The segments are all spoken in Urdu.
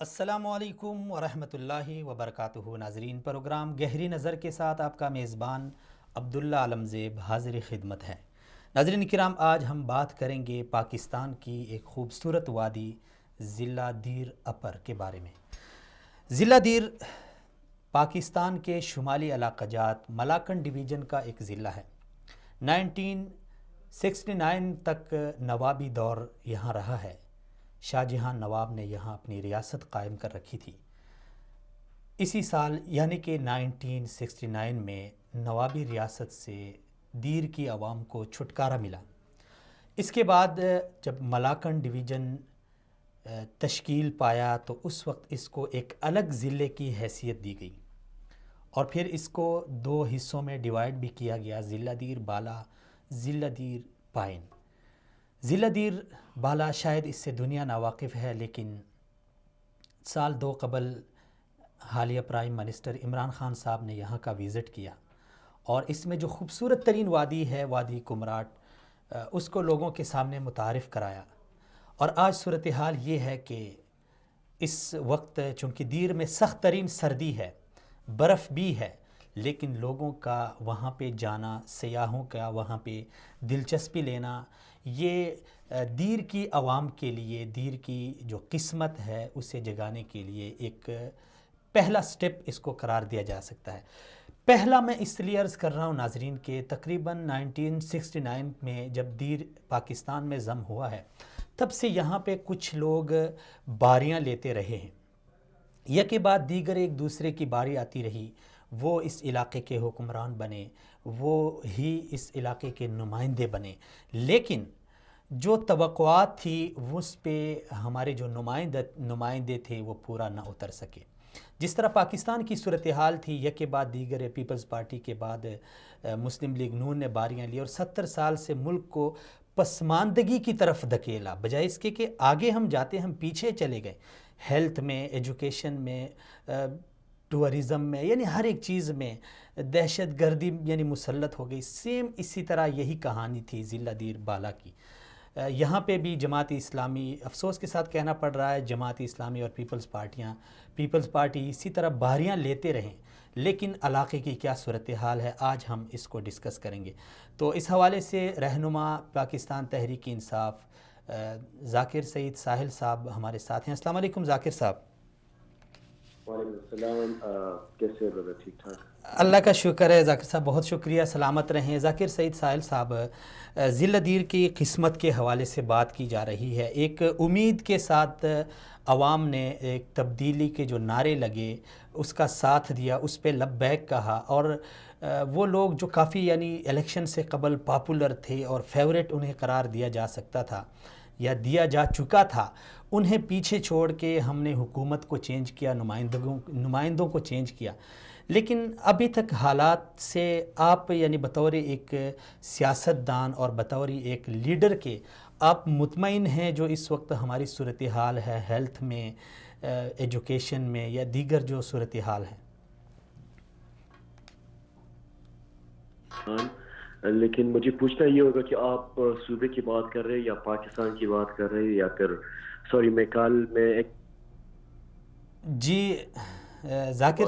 السلام علیکم ورحمۃ اللہ وبرکاتہ ناظرین، پروگرام گہری نظر کے ساتھ آپ کا میزبان عبداللہ عالمزیب حاضر خدمت ہے۔ ناظرین کرام، آج ہم بات کریں گے پاکستان کی ایک خوبصورت وادی ضلع دیر اپر کے بارے میں۔ ضلع دیر پاکستان کے شمالی علاقہ جات ملاکنڈ ڈویژن کا ایک ضلع ہے۔ 1969 تک نوابی دور یہاں رہا ہے۔ شاہ جہاں نواب نے یہاں اپنی ریاست قائم کر رکھی تھی۔ اسی سال یعنی کہ 1969 میں نوابی ریاست سے دیر کی عوام کو چھٹکارا ملا۔ اس کے بعد جب ملاکنڈ ڈویژن تشکیل پایا تو اس وقت اس کو ایک الگ ضلع کی حیثیت دی گئی، اور پھر اس کو دو حصوں میں ڈیوائیڈ بھی کیا گیا، ضلع دیر بالا، ضلع دیر پائن۔ ضلع دیر بالا شاید اس سے دنیا ناواقف ہے، لیکن سال 2 قبل حالیہ پرائم منسٹر عمران خان صاحب نے یہاں کا وزٹ کیا، اور اس میں جو خوبصورت ترین وادی ہے وادی کمراٹ، اس کو لوگوں کے سامنے متعارف کرایا۔ اور آج صورتحال یہ ہے کہ اس وقت چونکہ دیر میں سخت ترین سردی ہے، برف بھی ہے، لیکن لوگوں کا وہاں پہ جانا، سیاحوں کا وہاں پہ دلچسپی لینا، یہ دیر کی عوام کے لیے دیر کی جو قسمت ہے اسے جگانے کے لیے ایک پہلا سٹیپ اس کو قرار دیا جا سکتا ہے۔ پہلا میں اس لیے عرض کر رہا ہوں ناظرین کہ تقریباً 1969 میں جب دیر پاکستان میں ضم ہوا ہے، تب سے یہاں پہ کچھ لوگ باریاں لیتے رہے ہیں، یک کے بعد دیگر ایک دوسرے کی باری آتی رہی، وہ اس علاقے کے حکمران بنے، وہ ہی اس علاقے کے نمائندے بنے، لیکن جو توقعات تھی اس پہ ہمارے جو نمائندے تھے وہ پورا نہ اتر سکے۔ جس طرح پاکستان کی صورتحال تھی، یک کے بعد دیگر پیپلز پارٹی کے بعد مسلم لیگ نون نے باریاں لی اور 70 سال سے ملک کو پسماندگی کی طرف دھکیلا، بجائے اس کے کہ آگے ہم جاتے ہم پیچھے چلے گئے۔ ہیلتھ میں، ایجوکیشن میں، ٹورزم میں، یعنی ہر ایک چیز میں دہشت گردی یعنی مسلط ہو گئی۔ سیم اسی طرح یہی کہانی تھی ضلع دیر بالا کی۔ یہاں پہ بھی جماعت اسلامی، افسوس کے ساتھ کہنا پڑ رہا ہے، جماعت اسلامی اور پیپلز پارٹی اسی طرح باریاں لیتے رہیں، لیکن علاقے کی کیا صورتحال ہے آج ہم اس کو ڈسکس کریں گے۔ تو اس حوالے سے رہنما پاکستان تحریک انصاف ذاکر سعید ساحل صاحب ہمارے ساتھ ہیں۔ السلام علیکم ذاکر صاحب۔ وعلیکم السلام، کیسے ہیں؟ ٹھیک ٹھاک، اللہ کا شکر ہے ذاکر صاحب، بہت شکریہ، سلامت رہیں۔ ذاکر سعید ساحل صاحب، ضلع دیر کی قسمت کے حوالے سے بات کی جا رہی ہے۔ ایک امید کے ساتھ عوام نے ایک تبدیلی کے جو نعرے لگے اس کا ساتھ دیا، اس پہ لبیک کہا، اور وہ لوگ جو کافی یعنی الیکشن سے قبل پاپولر تھے اور فیورٹ انہیں قرار دیا جا سکتا تھا یا دیا جا چکا تھا، انہیں پیچھے چھوڑ کے ہم نے حکومت کو چینج کیا، نمائندوں کو چینج کیا، لیکن ابھی تک حالات سے آپ یعنی بطور ایک سیاستدان اور بطور ایک لیڈر کے آپ مطمئن ہیں جو اس وقت ہماری صورتحال ہے ہیلتھ میں، ایجوکیشن میں یا دیگر جو صورتحال ہے؟ لیکن مجھے پوچھنا یہ ہوگا کہ آپ صوبے کی بات کر رہے ہیں یا پاکستان کی بات کر رہے ہیں، یا پھر سوری میں کل میں ایک جی ذاکر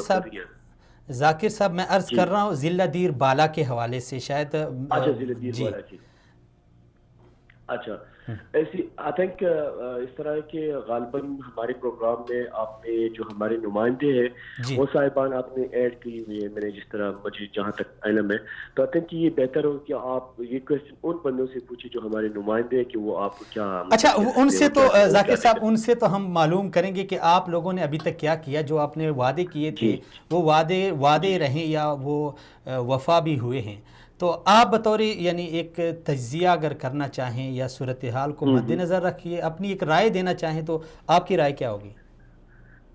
صاحب میں عرض کر رہا ہوں ضلع دیر بالا کے حوالے سے، شاید اچھا ضلع دیر بالا کی، اچھا ایسی آئی تھنک اس طرح ہے کہ غالباً ہمارے پروگرام میں آپ نے جو ہمارے نمائندے ہیں وہ صاحبان آپ نے ایڈ کی ہوئی ہے، میں نے جس طرح مجھے جہاں تک علم ہے، تو آئی تھنک یہ بہتر ہو کہ آپ یہ کویسچن ان بندوں سے پوچھیں جو ہمارے نمائندے ہیں کہ وہ آپ کو کیا، اچھا ان سے تو ذاکر صاحب ان سے تو ہم معلوم کریں گے کہ آپ لوگوں نے ابھی تک کیا کیا، جو آپ نے وعدے کیے تھے وہ وعدے رہیں یا وہ وفا بھی ہوئے ہیں۔ تو آپ بطور یعنی ایک تجزیہ اگر کرنا چاہیں یا صورتحال کو مد نظر رکھیے اپنی ایک رائے دینا چاہیں تو آپ کی رائے کیا ہوگی؟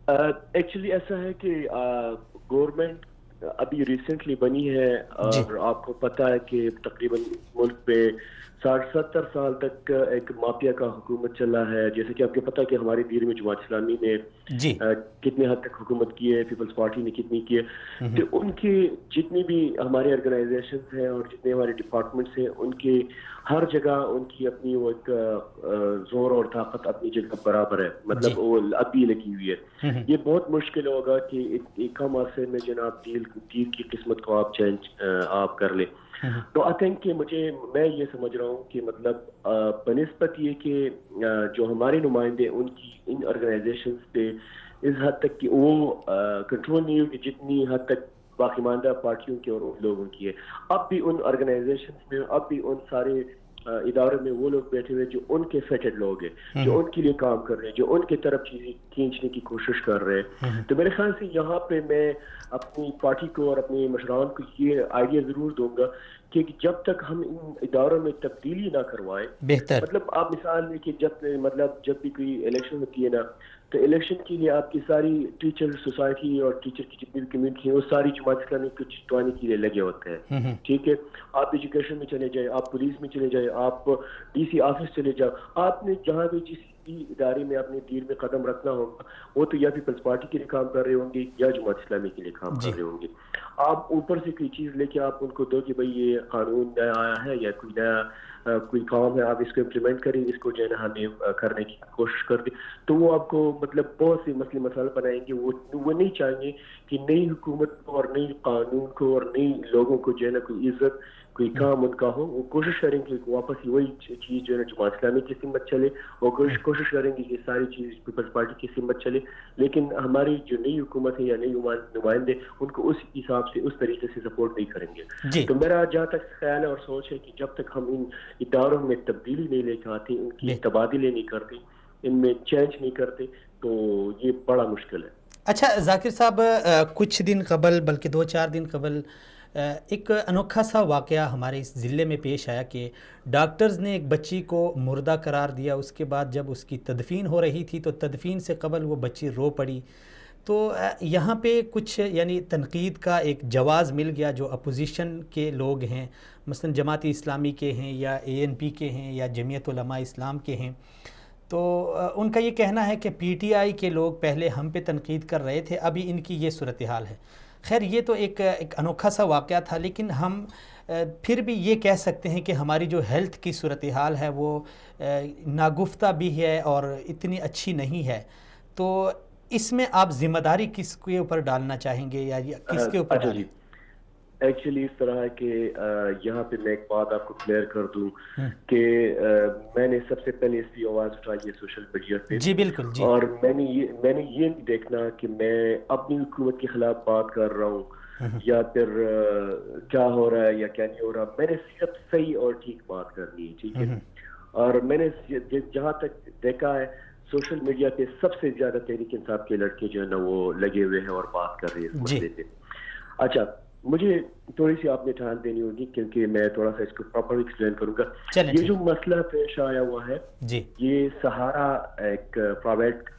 ایکچولی ایسا ہے کہ گورنمنٹ ابھی ریسنٹلی بنی ہے، اور آپ کو پتہ ہے کہ تقریباً ملک پہ 60-70 سال تک ایک مافیا کا حکومت چلا ہے. جیسے کہ آپ کو پتہ ہے کہ ہماری دیر میں جماعت اسلامی نے کتنی حد تک حکومت کی ہے, پیپلز پارٹی نے کتنی کی ہے. تو ان کی جتنی بھی ہمارے آرگنائزیشنز ہیں اور جتنے ہمارے ڈپارٹمنٹس ہیں, ان کے ہر جگہ ان کی اپنی وہ ایک زور اور طاقت اپنی جگہ برابر ہے, مطلب وہ ابھی لگی ہوئی ہے. یہ بہت مشکل ہوگا کہ ایک کم عرصے میں جناب دین کی قسمت کو آپ چینج آپ کر لیں. تو آئی تھنک کہ میں یہ سمجھ رہا ہوں کہ مطلب بنسبت یہ کہ جو ہمارے نمائندے ان کی ان آرگنائزیشنز پہ اس حد تک کہ وہ کنٹرول نہیں ہوگی جتنی حد تک باقی ماندہ پارٹیوں کی اور ان لوگوں کی ہے. اب بھی ان آرگنائزیشنز میں, اب بھی ان سارے اداروں میں وہ لوگ بیٹھے ہوئے جو ان کے فیٹڈ لوگ ہیں, جو ان کے لیے کام کر رہے ہیں, جو ان کی طرف چیزیں کھینچنے کی کوشش کر رہے ہیں. تو میرے خیال سے یہاں پہ میں اپنی پارٹی کو اور اپنے مشران کو یہ آئیڈیا ضرور دوں گا کہ جب تک ہم ان اداروں میں تبدیلی نہ کروائیں, مطلب آپ مثال لیں کہ جب بھی کوئی الیکشن ہوتی ہے نا, تو الیکشن کے لیے آپ کی ساری ٹیچر سوسائٹی اور ٹیچر کی جتنی بھی کمیونٹی ہے وہ ساری جماعت اسلامی کو جتوانے کے لیے لگے ہوتے ہیں. ٹھیک ہے, آپ ایجوکیشن میں چلے جائیں, آپ پولیس میں چلے جائیں, آپ ڈی سی آفس چلے جاؤ, آپ نے جہاں بھی جس بھی ادارے میں اپنے دین میں قدم رکھنا ہوگا وہ تو یا پیپلز پارٹی کے لیے کام کر رہے ہوں گے یا جماعت اسلامی کے لیے کام کر رہے ہوں گے. آپ اوپر سے کوئی چیز لے کے آپ ان کو دو کہ بھئی یہ قانون نیا آیا ہے یا کوئی نیا کوئی کام ہے, آپ اس کو امپلیمنٹ کریں, اس کو جو ہے نا ہمیں کرنے کی کوشش کر دیں, تو وہ آپ کو مطلب بہت سی مسئلے مسائل بنائیں گے. وہ نہیں چاہیں گے کہ نئی حکومت کو اور نئی قانون کو اور نئی لوگوں کو جو ہے نا کوئی عزت کوئی کام ان کا ہو. وہ کوشش کریں گے کہ واپس وہی چیز جو ہے نا جماعت اسلامی کی سمت چلے, وہ کوشش کریں گے کہ ساری چیز پیپلز پارٹی کی سمت چلے. لیکن ہماری جو نئی حکومت ہے یا نئی نمائندے ان کو اس حساب سے اس طریقے سے سپورٹ نہیں کریں گے. تو میرا جہاں تک خیال ہے اور سوچ ہے کہ جب تک ہم ان اداروں میں تبدیلی نہیں لے کے آتے, ان کی تبادلے نہیں کرتے, ان میں چینج نہیں کرتے, تو یہ بڑا مشکل ہے. اچھا ذاکر صاحب, کچھ دن قبل بلکہ 2-4 دن قبل ایک انوکھا سا واقعہ ہمارے اس ضلع میں پیش آیا کہ ڈاکٹرز نے ایک بچی کو مردہ قرار دیا. اس کے بعد جب اس کی تدفین ہو رہی تھی تو تدفین سے قبل وہ بچی رو پڑی. تو یہاں پہ کچھ یعنی تنقید کا ایک جواز مل گیا. جو اپوزیشن کے لوگ ہیں, مثلا جماعت اسلامی کے ہیں یا ANP کے ہیں یا جمعیت علماء اسلام کے ہیں, تو ان کا یہ کہنا ہے کہ PTI کے لوگ پہلے ہم پہ تنقید کر رہے تھے, ابھی ان کی یہ صورتحال ہے. خیر یہ تو ایک انوکھا سا واقعہ تھا, لیکن ہم پھر بھی یہ کہہ سکتے ہیں کہ ہماری جو ہیلتھ کی صورتحال ہے وہ ناگفتہ بھی ہے اور اتنی اچھی نہیں ہے. تو اس میں آپ ذمہ داری کس کے اوپر ڈالنا چاہیں گے یا کس کے اوپر ڈالیں؟ ایکچولی اس طرح ہے کہ یہاں پہ میں ایک بات آپ کو کلیئر کر دوں کہ میں نے سب سے پہلے اس کی آواز اٹھائی ہے سوشل میڈیا پہ. جی بالکل. جی, اور میں نے یہ نہیں دیکھنا کہ میں اپنی حکومت کے خلاف بات کر رہا ہوں یا پھر کیا ہو رہا ہے یا کیا نہیں ہو رہا. میں نے صرف صحیح اور ٹھیک بات کرنی ہے. ٹھیک ہے, اور میں نے جہاں تک دیکھا ہے سوشل میڈیا پہ سب سے زیادہ تحریک انصاف کے لڑکے جو ہے نا وہ لگے ہوئے ہیں اور بات کر رہے ہیں اس مسئلے پہ. اچھا, مجھے تھوڑی سی آپ نے ٹھان دینی ہوگی کیونکہ میں تھوڑا سا اس کو پراپر ایکسپلین کروں گا. یہ جو مسئلہ پیش آیا ہوا ہے یہ سہارا ایک پرائیویٹ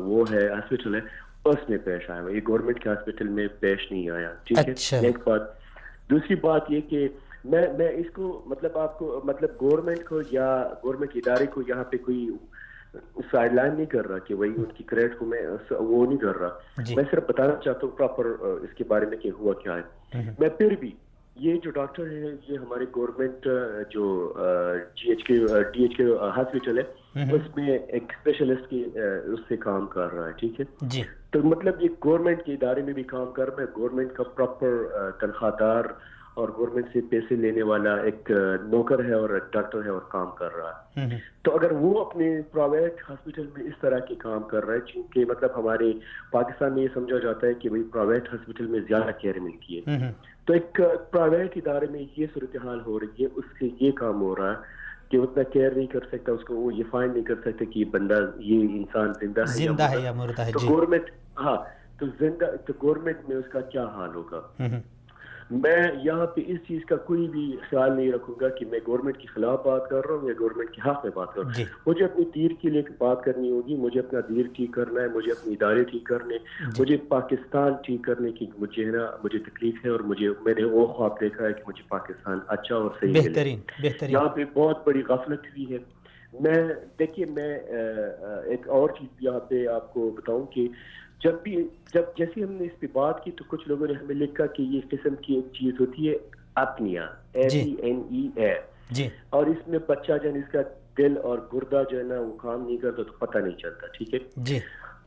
وہ ہے ہاسپٹل ہے, اس میں پیش آیا ہوا. یہ گورنمنٹ کے ہاسپٹل میں پیش نہیں آیا. ٹھیک ہے, ایک بات. دوسری بات یہ کہ میں اس کو مطلب آپ کو مطلب گورنمنٹ کو یا گورنمنٹ ادارے کو یہاں پہ کوئی سائڈ لائن نہیں کر رہا کہ وہی ان کی کریڈٹ کو میں وہ نہیں کر رہا. میں صرف بتانا چاہتا ہوں پراپر اس کے بارے میں کہ ہوا کیا ہے. میں پھر بھی یہ جو ڈاکٹر ہے یہ ہمارے گورنمنٹ جو DH کے ہاسپٹل ہے اس میں ایک اسپیشلسٹ کی اس سے کام کر رہا ہے. ٹھیک ہے, تو مطلب یہ گورنمنٹ کے ادارے میں بھی کام کر رہا ہے, گورنمنٹ کا پراپر تنخواہ دار اور گورنمنٹ سے پیسے لینے والا ایک نوکر ہے اور ایک ڈاکٹر ہے اور کام کر رہا ہے. تو اگر وہ اپنے پرائیویٹ ہاسپٹل میں اس طرح کے کام کر رہا ہے, چونکہ مطلب ہمارے پاکستان میں یہ سمجھا جاتا ہے کہ بھائی پرائیویٹ ہاسپٹل میں زیادہ کیئر ملتی ہے, تو ایک پرائیویٹ ادارے میں یہ صورتحال ہو رہی ہے, اس سے یہ کام ہو رہا ہے کہ اتنا کیئر نہیں کر سکتا, اس کو وہ یہ فائنڈ نہیں کر سکتا کہ یہ بندہ یہ انسان زندہ ہے یا مردہ ہے. تو گورنمنٹ تو گورنمنٹ میں اس کا کیا حال ہوگا. میں یہاں پہ اس چیز کا کوئی بھی خیال نہیں رکھوں گا کہ میں گورنمنٹ کے خلاف بات کر رہا ہوں یا گورنمنٹ کے حق میں بات کر رہا ہوں. مجھے اپنی دیر کے لیے بات کرنی ہوگی, مجھے اپنا دیر ٹھیک کرنا ہے, مجھے اپنے ادارے ٹھیک کرنے, مجھے پاکستان ٹھیک کرنے کی مجھے نا مجھے تکلیف ہے, اور میں نے وہ خواب دیکھا ہے کہ مجھے پاکستان اچھا اور صحیح ملے. یہاں پہ بہت بڑی غفلت ہوئی ہے. میں دیکھیے میں ایک اور چیز یہاں پہ آپ کو بتاؤں کہ جب جیسے ہم نے اس پہ بات کی تو کچھ لوگوں نے ہمیں لکھا کہ یہ قسم کی ایک چیز ہوتی ہے اپنیا, APNEA, اور اس میں بچہ جو ہے اس کا دل اور گردہ جو ہے نا وہ کام نہیں کرتا تو پتہ نہیں چلتا. ٹھیک ہے,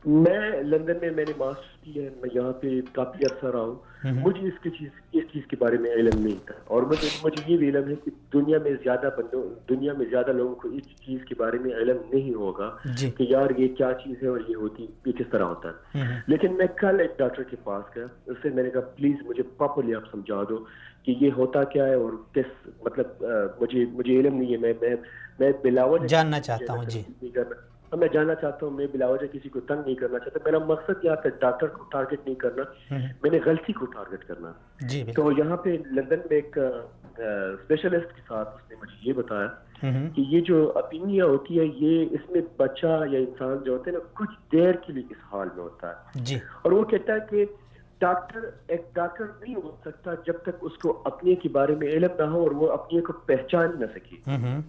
میں لندن میں نے ماسٹر کی ہے, میں یہاں پہ کافی عرصہ رہا ہوں. مجھے اس چیز کے بارے میں علم نہیں تھا, اور مجھے یہ بھی علم ہے کہ دنیا میں زیادہ لوگوں کو اس چیز کے بارے میں علم نہیں ہوگا کہ یار یہ کیا چیز ہے اور یہ کس طرح ہوتا ہے. لیکن میں کل ایک ڈاکٹر کے پاس گیا, اس سے میں نے کہا پلیز مجھے پراپرلی آپ سمجھا دو کہ یہ ہوتا کیا ہے اور کس مطلب مجھے علم نہیں ہے. میں بلاوجہ جاننا چاہتا ہوں. میں جاننا چاہتا ہوں, میں بلاوجہ کسی کو تنگ نہیں کرنا چاہتا. میرا مقصد یہاں پہ ڈاکٹر کو ٹارگٹ نہیں کرنا, میں نے غلطی کو ٹارگٹ کرنا. تو یہاں پہ لندن میں ایک اسپیشلسٹ کے ساتھ اس نے مجھے یہ بتایا کہ یہ جو اپینیا ہوتی ہے یہ اس میں بچہ یا انسان جو ہوتا ہے نا کچھ دیر کے لیے اس حال میں ہوتا ہے, اور وہ کہتا ہے کہ ایک ڈاکٹر نہیں ہو سکتا جب تک اس کو اپنے کے بارے میں علم نہ ہو اور وہ اپنے کو پہچان نہ سکے.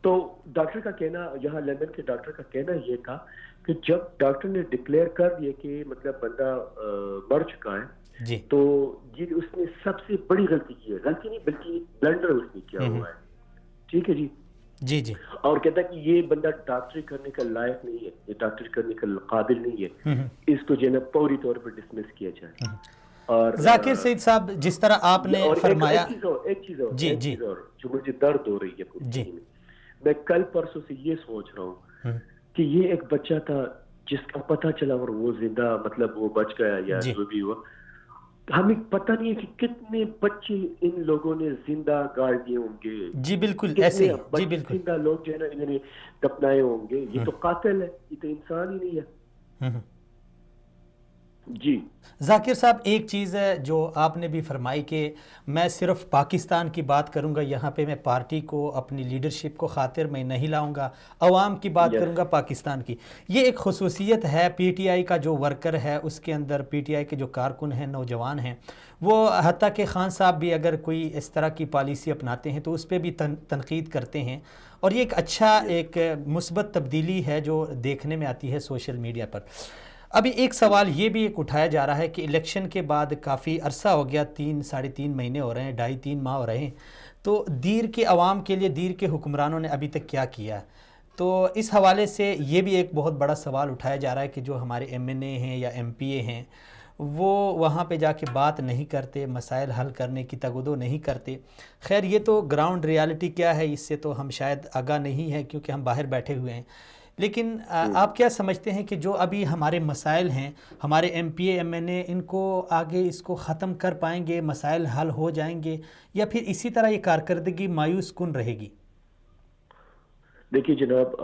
تو ڈاکٹر کا کہنا, یہاں لندن کے ڈاکٹر کا کہنا یہ تھا کہ جب ڈاکٹر نے ڈکلیئر کر دیا کہ مطلب بندہ مر چکا ہے تو یہ اس نے سب سے بڑی غلطی کی ہے, غلطی نہیں بلکہ بلنڈر اس نے کیا ہوا ہے. ٹھیک ہے جی, اور کہتا ہے کہ یہ بندہ ڈاکٹری کرنے کا لائق نہیں ہے, یہ ڈاکٹری کرنے کا قابل نہیں ہے, اس کو جو ہے پوری طور پر ڈسمس کیا جائے. اور ذاکر سعید صاحب جس طرح آپ نے فرمایا, ایک چیز اور جو مجھے درد ہو رہی ہے, میں کل پرسوں سے یہ سوچ رہا ہوں کہ یہ ایک بچہ تھا جس کا پتہ چلا اور وہ زندہ مطلب وہ بچ گیا یا جو بھی ہوا, ہمیں پتہ نہیں ہے کہ کتنے بچے ان لوگوں نے زندہ گاڑ دیے ہوں گے. جی بالکل ایسے ہی, زندہ لوگ جو ہے نا انہوں نے دفنائے ہوں گے. یہ تو قاتل ہے, یہ تو انسان ہی نہیں ہے. جی ذاکر صاحب ایک چیز ہے جو آپ نے بھی فرمائی کہ میں صرف پاکستان کی بات کروں گا, یہاں پہ میں پارٹی کو اپنی لیڈرشپ کو خاطر میں نہیں لاؤں گا, عوام کی بات کروں گا پاکستان کی. یہ ایک خصوصیت ہے پی ٹی آئی کا جو ورکر ہے اس کے اندر, پی ٹی آئی کے جو کارکن ہیں نوجوان ہیں, وہ حتیٰ کہ خان صاحب بھی اگر کوئی اس طرح کی پالیسی اپناتے ہیں تو اس پہ بھی تنقید کرتے ہیں, اور یہ ایک اچھا ایک مثبت تبدیلی ہے جو دیکھنے میں آتی ہے سوشل میڈیا پر. ابھی ایک سوال یہ بھی ایک اٹھایا جا رہا ہے کہ الیکشن کے بعد کافی عرصہ ہو گیا, 3-3.5 مہینے ہو رہے ہیں, 2.5-3 ماہ ہو رہے ہیں, تو دیر کے عوام کے لیے دیر کے حکمرانوں نے ابھی تک کیا کیا؟ تو اس حوالے سے یہ بھی ایک بہت بڑا سوال اٹھایا جا رہا ہے کہ جو ہمارے ایم این اے ہیں یا ایم پی اے ہیں وہ وہاں پہ جا کے بات نہیں کرتے, مسائل حل کرنے کی تگودو نہیں کرتے. خیر یہ تو گراؤنڈ ریالٹی کیا ہے اس سے تو ہم شاید آگاہ نہیں ہیں کیونکہ ہم باہر بیٹھے ہوئے ہیں. لیکن آپ کیا سمجھتے ہیں کہ جو ابھی ہمارے مسائل ہیں, ہمارے M P A M N A ان کو آگے اس کو ختم کر پائیں گے, مسائل حل ہو جائیں گے, یا پھر اسی طرح یہ کارکردگی مایوس کن رہے گی؟ دیکھیے جناب,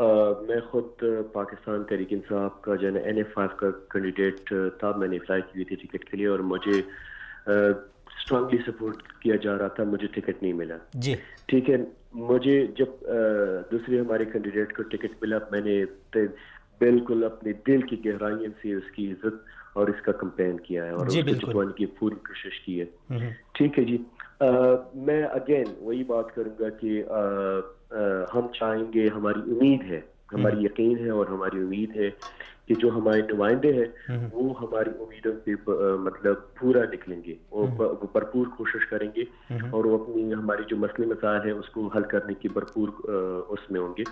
میں خود پاکستان تحریک انصاف کا جو ہے نا NF5 کا کینڈیڈیٹ تھا. میں نے اپلائی کی تھی ٹکٹ کے لیے اور مجھے اسٹرانگلی سپورٹ کیا جا رہا تھا, مجھے ٹکٹ نہیں ملا. جی ٹھیک ہے, مجھے جب دوسرے ہمارے کینڈیڈیٹ کو ٹکٹ ملا میں نے بالکل اپنے دل کی گہرائیوں سے اس کی عزت اور اس کا کمپین کیا ہے اور اس کو جتوانے کی پوری کوشش کی ہے. ٹھیک ہے جی, میں اگین وہی بات کروں گا کہ ہم چاہیں گے, ہماری امید ہے, ہماری یقین ہے اور ہماری امید ہے کہ جو ہمارے نمائندے ہیں وہ ہماری امیدوں پہ مطلب پورا نکلیں گے, وہ بھرپور کوشش کریں گے اور وہ اپنی ہماری جو مسئلے مسائل ہیں اس کو حل کرنے کی بھرپور اس میں ہوں گے.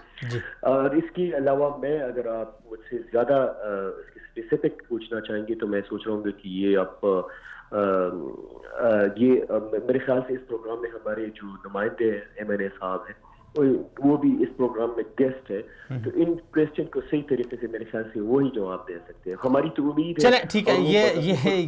اور اس کے علاوہ میں اگر آپ مجھ سے زیادہ اسپیسیفک پوچھنا چاہیں گے تو میں سوچ رہا ہوں کہ یہ آپ یہ میرے خیال سے اس پروگرام میں ہمارے جو نمائندے ہیں ایم این اے صاحب ہیں وہ بھی اس پروگرام میں گیسٹ ہے, تو ان کویسچن کو صحیح طریقے سے میرے خیال سے وہی جواب دے سکتے ہیں. ہماری تو امید ہے. چلیں ٹھیک ہے,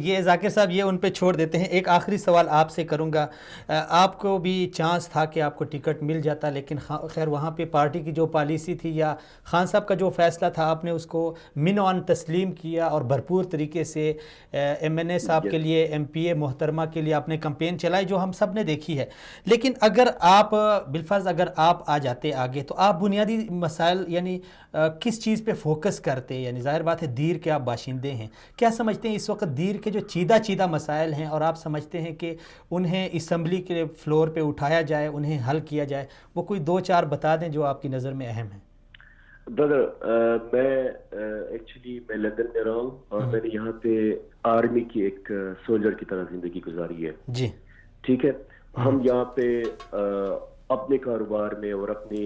یہ ذاکر صاحب یہ ان پہ چھوڑ دیتے ہیں. ایک آخری سوال آپ سے کروں گا. آپ کو بھی چانس تھا کہ آپ کو ٹکٹ مل جاتا, لیکن خیر وہاں پہ پارٹی کی جو پالیسی تھی یا خان صاحب کا جو فیصلہ تھا, آپ نے اس کو من آن تسلیم کیا اور بھرپور طریقے سے ایم این اے صاحب کے لیے, ایم پی اے محترمہ کے لیے آپ نے کمپین چلائی جو ہم سب نے دیکھی ہے. لیکن اگر آپ بالفرض اگر آپ آ جاتے آگے, تو آپ بنیادی مسائل یعنی کس چیز پہ فوکس کرتے؟ یعنی ظاہر بات ہے دیر کے آپ باشندے ہیں, کیا سمجھتے ہیں اس وقت دیر کے جو چیدہ مسائل ہیں اور آپ سمجھتے ہیں کہ انہیں اسمبلی کے فلور پہ اٹھایا جائے, انہیں حل کیا جائے, وہ کوئی 2-4 بتا دیں جو آپ کی نظر میں اہم ہیں؟ بردر, میں ایکچولی میں لندن میں رہا ہوں اور میں نے یہاں پہ آرمی کی ایک سولجر کی طرح زندگی گزاری ہے. جی ٹھیک ہے. ہم یہاں پہ اپنے کاروبار میں اور اپنے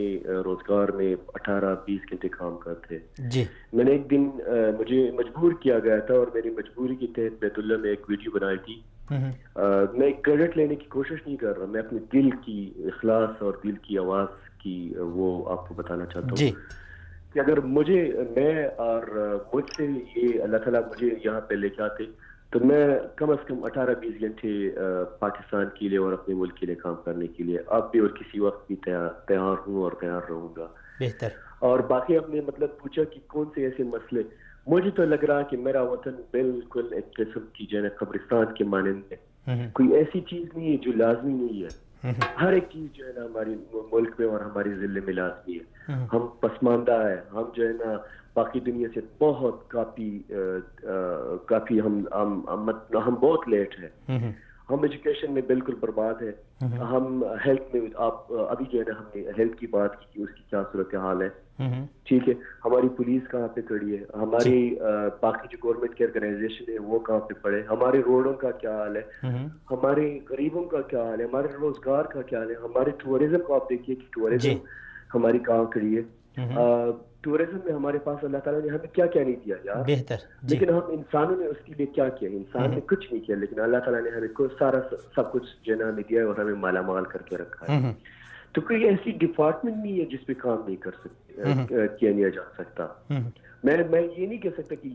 روزگار میں 18-20 گھنٹے کام کرتے ہیں. جی میں نے ایک دن مجھے مجبور کیا گیا تھا اور میری مجبوری کے تحت بیت اللہ میں ایک ویڈیو بنائی تھی. میں کریڈٹ لینے کی کوشش نہیں کر رہا, میں اپنے دل کی اخلاص اور دل کی آواز کی وہ آپ کو بتانا چاہتا ہوں کہ اگر میں اور مجھ سے یہ اللہ تعالیٰ مجھے یہاں پہ لے کے آتے تو میں کم از کم 18-20 گھنٹے پاکستان کے لیے اور اپنے ملک کے لیے کام کرنے کے لیے اب بھی اور کسی وقت بھی تیار ہوں اور تیار رہوں گا. بہتر. اور باقی آپ نے مطلب پوچھا کہ کون سے ایسے مسئلے, مجھے تو لگ رہا کہ میرا وطن بالکل ایک قسم کی جو ہے نا قبرستان کے مانند ہے. کوئی ایسی چیز نہیں ہے جو لازمی نہیں ہے. ہر ایک چیز جو ہے نا ہماری ملک میں اور ہماری ضلع میں لازمی ہے. ہم پسماندہ ہے, ہم جو ہے نا باقی دنیا سے بہت کافی ہم بہت لیٹ ہیں. ہم ایجوکیشن میں بالکل برباد ہے. ہم ہیلتھ میں, آپ ابھی جو ہے نا ہم نے ہیلتھ کی بات کی کہ اس کی کیا صورتحال ہے. ٹھیک ہے. ہماری پولیس کہاں پہ کھڑی ہے, ہماری باقی جو گورنمنٹ کی آرگنائزیشن ہے وہ کہاں پہ پڑے, ہمارے روڈوں کا کیا حال ہے, ہمارے غریبوں کا کیا حال ہے, ہمارے روزگار کا کیا حال ہے, ہمارے ٹورزم کو آپ دیکھیے کہ ٹورزم ہماری کہاں کھڑی ہے. ٹورزم میں ہمارے پاس اللہ تعالیٰ نے ہمیں کیا کیا نہیں دیا یار. بہتر. لیکن ہم انسانوں نے اس کے لیے کیا کیا؟ انسان نے کچھ نہیں کیا, لیکن اللہ تعالیٰ نے ہمیں سارا سب کچھ جو ہے نا ہمیں دیا ہے اور ہمیں مالا مال کر کے رکھا ہے. تو کوئی ایسی ڈپارٹمنٹ نہیں ہے جس پہ کام نہیں کر سکتے کیا نہیں جا سکتا. میں یہ نہیں کہہ سکتا کہ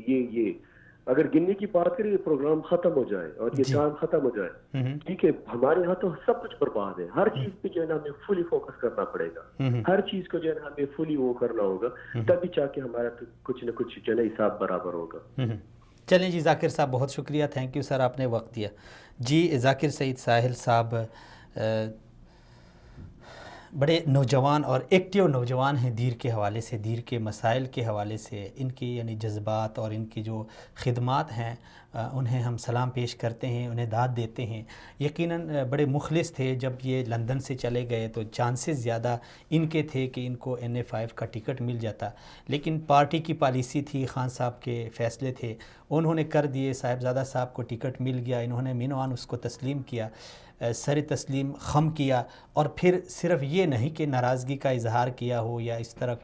یہ اگر گننے کی بات کریں یہ پروگرام ختم ہو جائے اور یہ کام ختم ہو جائے, ٹھیک ہے, ہمارے یہاں تو سب کچھ برباد ہے. ہر چیز پہ جو ہے نا ہمیں فلی فوکس کرنا پڑے گا. ہر چیز کو جو ہے نا ہمیں فلی وہ کرنا ہوگا, تبھی چاہ کے ہمارا کچھ نہ کچھ جو ہے نا حساب برابر ہوگا. چلیں جی ذاکر صاحب بہت شکریہ, تھینک یو سر, آپ نے وقت دیا. جی ذاکر سعید ساحل صاحب بڑے نوجوان اور ایکٹیو نوجوان ہیں دیر کے حوالے سے, دیر کے مسائل کے حوالے سے. ان کی یعنی جذبات اور ان کی جو خدمات ہیں انہیں ہم سلام پیش کرتے ہیں, انہیں داد دیتے ہیں. یقیناً بڑے مخلص تھے. جب یہ لندن سے چلے گئے تو چانسز زیادہ ان کے تھے کہ ان کو NA5 کا ٹکٹ مل جاتا, لیکن پارٹی کی پالیسی تھی, خان صاحب کے فیصلے تھے, انہوں نے کر دیے. صاحبزادہ صاحب کو ٹکٹ مل گیا, انہوں نے مینوان اس کو تسلیم کیا, سر تسلیم خم کیا, اور پھر صرف یہ نہیں کہ ناراضگی کا اظہار کیا ہو یا اس طرح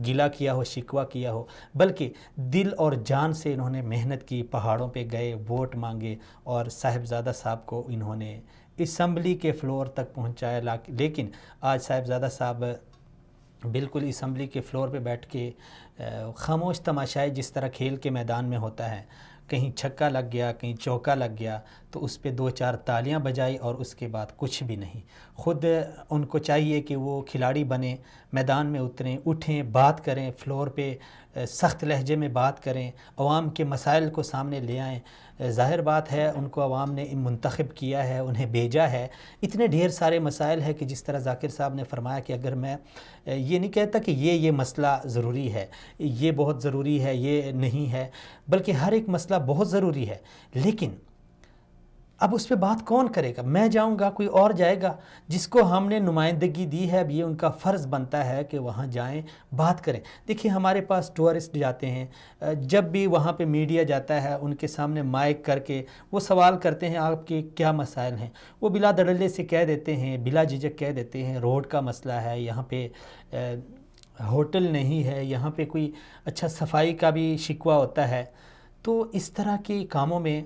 گلہ کیا ہو, شکوہ کیا ہو, بلکہ دل اور جان سے انہوں نے محنت کی, پہاڑوں پہ گئے, ووٹ مانگے اور صاحبزادہ صاحب کو انہوں نے اسمبلی کے فلور تک پہنچایا. لیکن آج صاحبزادہ صاحب بالکل اسمبلی کے فلور پہ بیٹھ کے خاموش تماشائی جس طرح کھیل کے میدان میں ہوتا ہے, کہیں چھکا لگ گیا, کہیں چوکا لگ گیا تو اس پہ 2-4 تالیاں بجائی اور اس کے بعد کچھ بھی نہیں. خود ان کو چاہیے کہ وہ کھلاڑی بنیں, میدان میں اتریں, اٹھیں, بات کریں, فلور پہ سخت لہجے میں بات کریں, عوام کے مسائل کو سامنے لے آئیں. ظاہر بات ہے ان کو عوام نے منتخب کیا ہے, انہیں بھیجا ہے. اتنے ڈھیر سارے مسائل ہے کہ جس طرح ذاکر صاحب نے فرمایا کہ اگر میں یہ نہیں کہتا کہ یہ مسئلہ ضروری ہے, یہ بہت ضروری ہے, یہ نہیں ہے, بلکہ ہر ایک مسئلہ بہت ضروری ہے, لیکن اب اس پہ بات کون کرے گا؟ میں جاؤں گا, کوئی اور جائے گا جس کو ہم نے نمائندگی دی ہے. اب یہ ان کا فرض بنتا ہے کہ وہاں جائیں, بات کریں. دیکھیے ہمارے پاس ٹورسٹ جاتے ہیں, جب بھی وہاں پہ میڈیا جاتا ہے ان کے سامنے مائک کر کے وہ سوال کرتے ہیں آپ کے کیا مسائل ہیں, وہ بلا دڑلے سے کہہ دیتے ہیں, بلا جھجک کہہ دیتے ہیں روڈ کا مسئلہ ہے, یہاں پہ ہوٹل نہیں ہے, یہاں پہ کوئی اچھا صفائی کا بھی شکوہ ہوتا ہے. تو اس طرح کے کاموں میں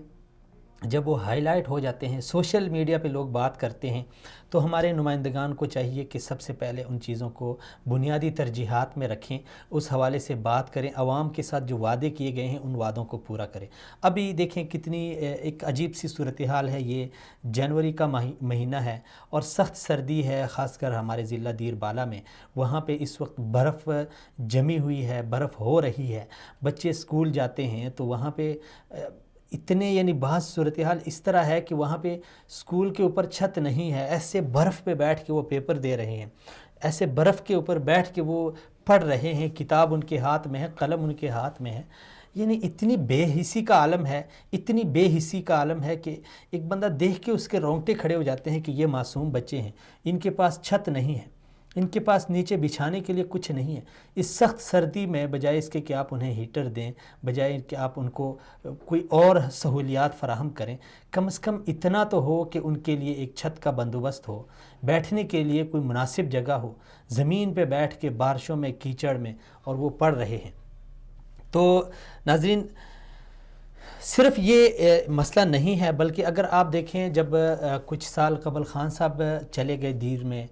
جب وہ ہائی لائٹ ہو جاتے ہیں، سوشل میڈیا پہ لوگ بات کرتے ہیں، تو ہمارے نمائندگان کو چاہیے کہ سب سے پہلے ان چیزوں کو بنیادی ترجیحات میں رکھیں، اس حوالے سے بات کریں، عوام کے ساتھ جو وعدے کیے گئے ہیں ان وعدوں کو پورا کریں۔ ابھی دیکھیں کتنی ایک عجیب سی صورتحال ہے، یہ جنوری کا مہینہ ہے اور سخت سردی ہے، خاص کر ہمارے ضلع دیر بالا میں، وہاں پہ اس وقت برف جمی ہوئی ہے، برف ہو رہی ہے، بچے اسکول جاتے ہیں تو وہاں پہ اتنے یعنی بعض صورتحال اس طرح ہے کہ وہاں پہ اسکول کے اوپر چھت نہیں ہے، ایسے برف پہ بیٹھ کے وہ پیپر دے رہے ہیں، ایسے برف کے اوپر بیٹھ کے وہ پڑھ رہے ہیں، کتاب ان کے ہاتھ میں ہے، قلم ان کے ہاتھ میں ہے۔ یعنی اتنی بے حسی کا عالم ہے، اتنی بے حسی کا عالم ہے کہ ایک بندہ دیکھ کے اس کے رونگٹے کھڑے ہو جاتے ہیں کہ یہ معصوم بچے ہیں، ان کے پاس چھت نہیں ہے، ان کے پاس نیچے بچھانے کے لیے کچھ نہیں ہے۔ اس سخت سردی میں بجائے اس کے کہ آپ انہیں ہیٹر دیں، بجائے کہ آپ ان کو کوئی اور سہولیات فراہم کریں، کم از کم اتنا تو ہو کہ ان کے لیے ایک چھت کا بندوبست ہو، بیٹھنے کے لیے کوئی مناسب جگہ ہو، زمین پہ بیٹھ کے بارشوں میں کیچڑ میں، اور وہ پڑھ رہے ہیں۔ تو ناظرین، صرف یہ مسئلہ نہیں ہے، بلکہ اگر آپ دیکھیں جب کچھ سال قبل خان صاحب چلے گئے دیر میں،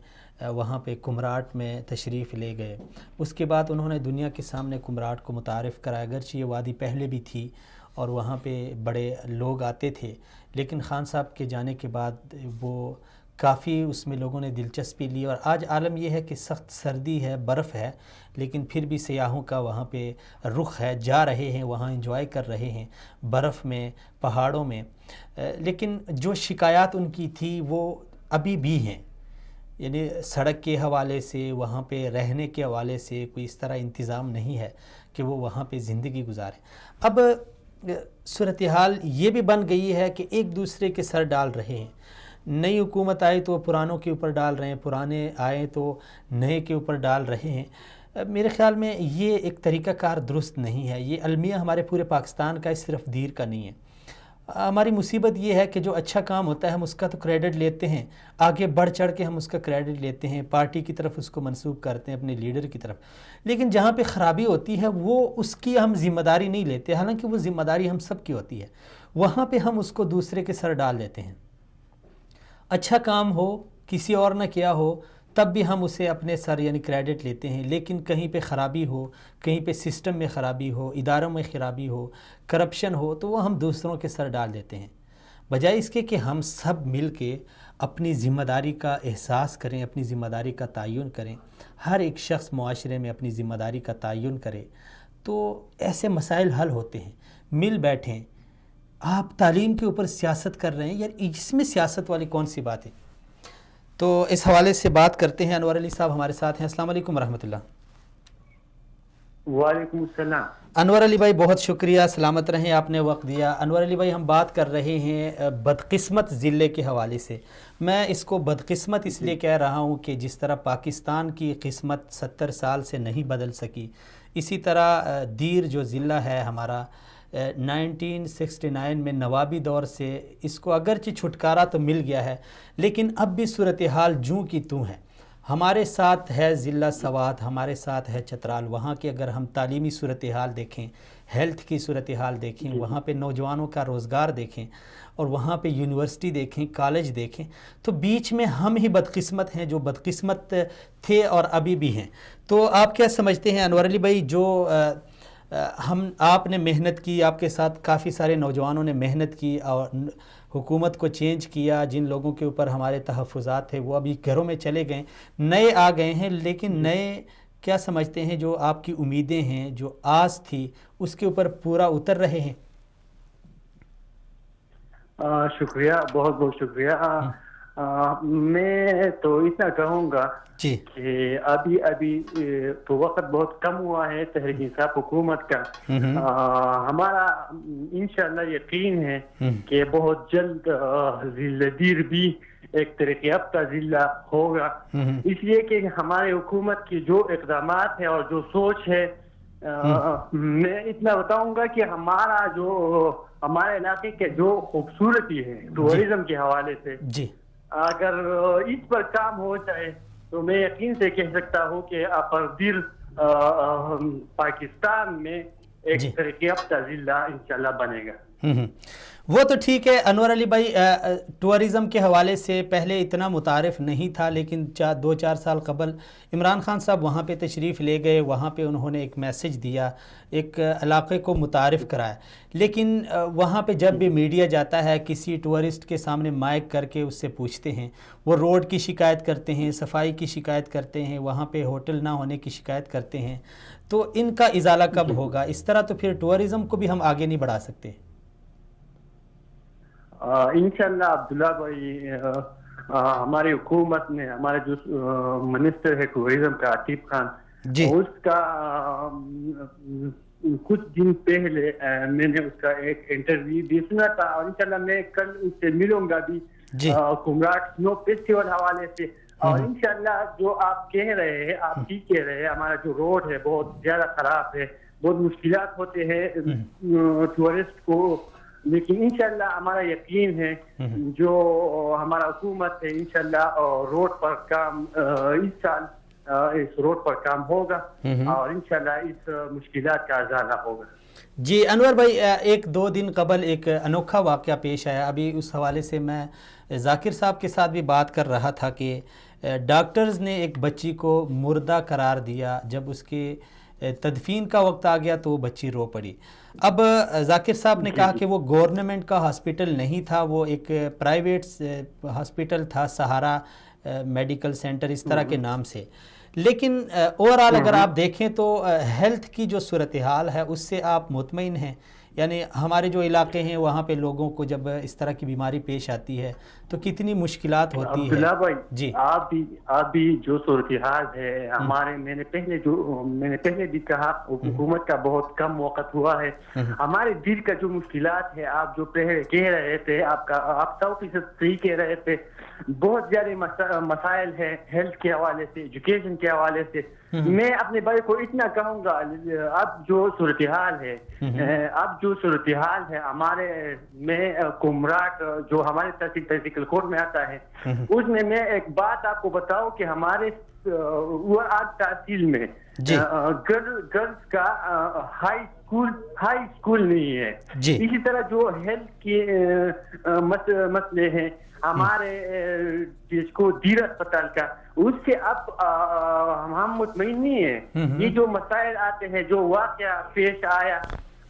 وہاں پہ کمراٹ میں تشریف لے گئے، اس کے بعد انہوں نے دنیا کے سامنے کمراٹ کو متعارف کرایا، اگرچہ یہ وادی پہلے بھی تھی اور وہاں پہ بڑے لوگ آتے تھے، لیکن خان صاحب کے جانے کے بعد وہ کافی اس میں لوگوں نے دلچسپی لی، اور آج عالم یہ ہے کہ سخت سردی ہے، برف ہے، لیکن پھر بھی سیاحوں کا وہاں پہ رخ ہے، جا رہے ہیں وہاں، انجوائے کر رہے ہیں برف میں، پہاڑوں میں۔ لیکن جو شکایات ان کی تھی وہ ابھی بھی ہیں، یعنی سڑک کے حوالے سے، وہاں پہ رہنے کے حوالے سے کوئی اس طرح انتظام نہیں ہے کہ وہ وہاں پہ زندگی گزاریں۔ اب صورتحال یہ بھی بن گئی ہے کہ ایک دوسرے کے سر ڈال رہے ہیں، نئی حکومت آئی تو پرانوں کے اوپر ڈال رہے ہیں، پرانے آئے تو نئے کے اوپر ڈال رہے ہیں۔ میرے خیال میں یہ ایک طریقہ کار درست نہیں ہے، یہ المیہ ہمارے پورے پاکستان کا، صرف دیر کا نہیں ہے۔ ہماری مصیبت یہ ہے کہ جو اچھا کام ہوتا ہے ہم اس کا تو کریڈٹ لیتے ہیں، آگے بڑھ چڑھ کے ہم اس کا کریڈٹ لیتے ہیں، پارٹی کی طرف اس کو منسوب کرتے ہیں، اپنے لیڈر کی طرف، لیکن جہاں پہ خرابی ہوتی ہے وہ اس کی ہم ذمہ داری نہیں لیتے، حالانکہ وہ ذمہ داری ہم سب کی ہوتی ہے، وہاں پہ ہم اس کو دوسرے کے سر ڈال دیتے ہیں۔ اچھا کام ہو، کسی اور نہ کیا ہو، تب بھی ہم اسے اپنے سر یعنی کریڈٹ لیتے ہیں، لیکن کہیں پہ خرابی ہو، کہیں پہ سسٹم میں خرابی ہو، اداروں میں خرابی ہو، کرپشن ہو، تو وہ ہم دوسروں کے سر ڈال دیتے ہیں، بجائے اس کے کہ ہم سب مل کے اپنی ذمہ داری کا احساس کریں، اپنی ذمہ داری کا تعین کریں، ہر ایک شخص معاشرے میں اپنی ذمہ داری کا تعین کرے، تو ایسے مسائل حل ہوتے ہیں۔ مل بیٹھیں، آپ تعلیم کے اوپر سیاست کر رہے ہیں، یار اس میں سیاست والی کون سی بات ہے؟ تو اس حوالے سے بات کرتے ہیں، انور علی صاحب ہمارے ساتھ ہیں۔ السلام علیکم ورحمۃ اللہ۔ وعلیکم السلام۔ انور علی بھائی بہت شکریہ، سلامت رہیں، آپ نے وقت دیا۔ انور علی بھائی، ہم بات کر رہے ہیں بدقسمت ضلع کے حوالے سے۔ میں اس کو بدقسمت اس لیے کہہ رہا ہوں کہ جس طرح پاکستان کی قسمت 70 سال سے نہیں بدل سکی، اسی طرح دیر جو ضلع ہے ہمارا 1969 میں نوابی دور سے اس کو اگرچہ چھٹکارا تو مل گیا ہے، لیکن اب بھی صورتحال جوں کی توں ہے۔ ہمارے ساتھ ہے ضلع سوات، ہمارے ساتھ ہے چترال، وہاں کے اگر ہم تعلیمی صورتحال دیکھیں، ہیلتھ کی صورتحال دیکھیں، وہاں پہ نوجوانوں کا روزگار دیکھیں، اور وہاں پہ یونیورسٹی دیکھیں، کالج دیکھیں، تو بیچ میں ہم ہی بدقسمت ہیں جو بدقسمت تھے اور ابھی بھی ہیں۔ تو آپ کیا سمجھتے ہیں انور علی بھائی، جو آپ نے محنت کی، آپ کے ساتھ کافی سارے نوجوانوں نے محنت کی اور حکومت کو چینج کیا، جن لوگوں کے اوپر ہمارے تحفظات تھے وہ ابھی گھروں میں چلے گئے، نئے آ گئے ہیں، لیکن نئے کیا سمجھتے ہیں جو آپ کی امیدیں ہیں، جو آس تھی، اس کے اوپر پورا اتر رہے ہیں؟ شکریہ، بہت بہت شکریہ۔ میں تو اتنا کہوں گا کہ ابھی تو وقت بہت کم ہوا ہے تحریک انصاف حکومت کا۔ ہمارا انشاءاللہ یقین ہے کہ بہت جلد ضلع دیر بھی ایک ترقی یافتہ ضلع ہوگا، اس لیے کہ ہمارے حکومت کی جو اقدامات ہیں اور جو سوچ ہے، میں اتنا بتاؤں گا کہ ہمارے علاقے کے جو خوبصورتی ہے ٹورزم کے حوالے سے، اگر اس پر کام ہو جائے تو میں یقین سے کہہ سکتا ہوں کہ اپر دیر پاکستان میں ایک ترقی یافتہ ضلع انشاءاللہ بنے گا۔ وہ تو ٹھیک ہے انور علی بھائی، ٹورزم کے حوالے سے پہلے اتنا متعارف نہیں تھا، لیکن 2-4 سال قبل عمران خان صاحب وہاں پہ تشریف لے گئے، وہاں پہ انہوں نے ایک میسج دیا، ایک علاقے کو متعارف کرایا، لیکن وہاں پہ جب بھی میڈیا جاتا ہے کسی ٹورسٹ کے سامنے مائک کر کے اس سے پوچھتے ہیں، وہ روڈ کی شکایت کرتے ہیں، صفائی کی شکایت کرتے ہیں، وہاں پہ ہوٹل نہ ہونے کی شکایت کرتے ہیں، تو ان کا ازالہ کب ہوگا؟ اس طرح تو پھر ٹورزم کو بھی ہم آگے نہیں بڑھا سکتے۔ انشاءاللہ عبداللہ بھائی، ہماری حکومت نے، ہمارے جو منسٹر ہے ٹورزم کا عاطف خان، اس کا کچھ دن پہلے میں نے اس کا ایک انٹرویو بھی سنا تھا، اور انشاءاللہ میں کل اس سے ملوں گا بھی کمراٹ سنو فیسٹیول حوالے سے، اور انشاءاللہ جو آپ کہہ رہے ہیں، آپ ٹھیک کہہ رہے ہیں، ہمارا جو روڈ ہے بہت زیادہ خراب ہے، بہت مشکلات ہوتے ہیں ٹورسٹ کو، لیکن انشاءاللہ ہمارا یقین ہے جو ہمارا حکومت ہے انشاءاللہ روڈ پر کام اس سال اس روڈ پر کام ہوگا، اور انشاءاللہ اس مشکلات کا ازالہ ہوگا۔ جی انور بھائی، 1-2 دن قبل ایک انوکھا واقعہ پیش آیا، ابھی اس حوالے سے میں ذاکر صاحب کے ساتھ بھی بات کر رہا تھا کہ ڈاکٹرز نے ایک بچی کو مردہ قرار دیا، جب اس کے تدفین کا وقت آ گیا تو وہ بچی رو پڑی۔ اب ذاکر صاحب نے کہا کہ وہ گورنمنٹ کا ہاسپٹل نہیں تھا، وہ ایک پرائیویٹ ہاسپٹل تھا، سہارا میڈیکل سینٹر اس طرح کے نام سے، لیکن اوورآل اگر آپ دیکھیں تو ہیلتھ کی جو صورتحال ہے اس سے آپ مطمئن ہیں؟ یعنی ہمارے جو علاقے ہیں وہاں پہ لوگوں کو جب اس طرح کی بیماری پیش آتی ہے تو کتنی مشکلات ہوتی ہے؟ عبداللہ بھائی جی، آپ بھی جو صورتحال ہے ہمارے، میں نے پہلے بھی کہا حکومت کا بہت کم وقت ہوا ہے، ہمارے دل کا جو مشکلات ہے، آپ جو پہلے کہہ رہے تھے، آپ 100% صحیح کہہ رہے تھے، بہت زیادہ مسائل ہیں ہیلتھ کے حوالے سے، ایجوکیشن کے حوالے سے۔ میں اپنے بھائی کو اتنا کہوں گا، اب جو صورتحال ہے ہمارے میں کمراٹ جو ہمارے تحصیل کوٹ میں آتا ہے، اس میں ایک بات آپ کو بتاؤں کہ ہمارے تحصیل میں گرلز کا ہائی اسکول نہیں ہے، اسی طرح جو ہیلتھ کے مسئلے ہیں ہمارے جس کو دیر اسپتال کا، اس سے اب ہم مطمئن نہیں ہیں۔ یہ جو مسائل آتے ہیں، جو واقعہ پیش آیا،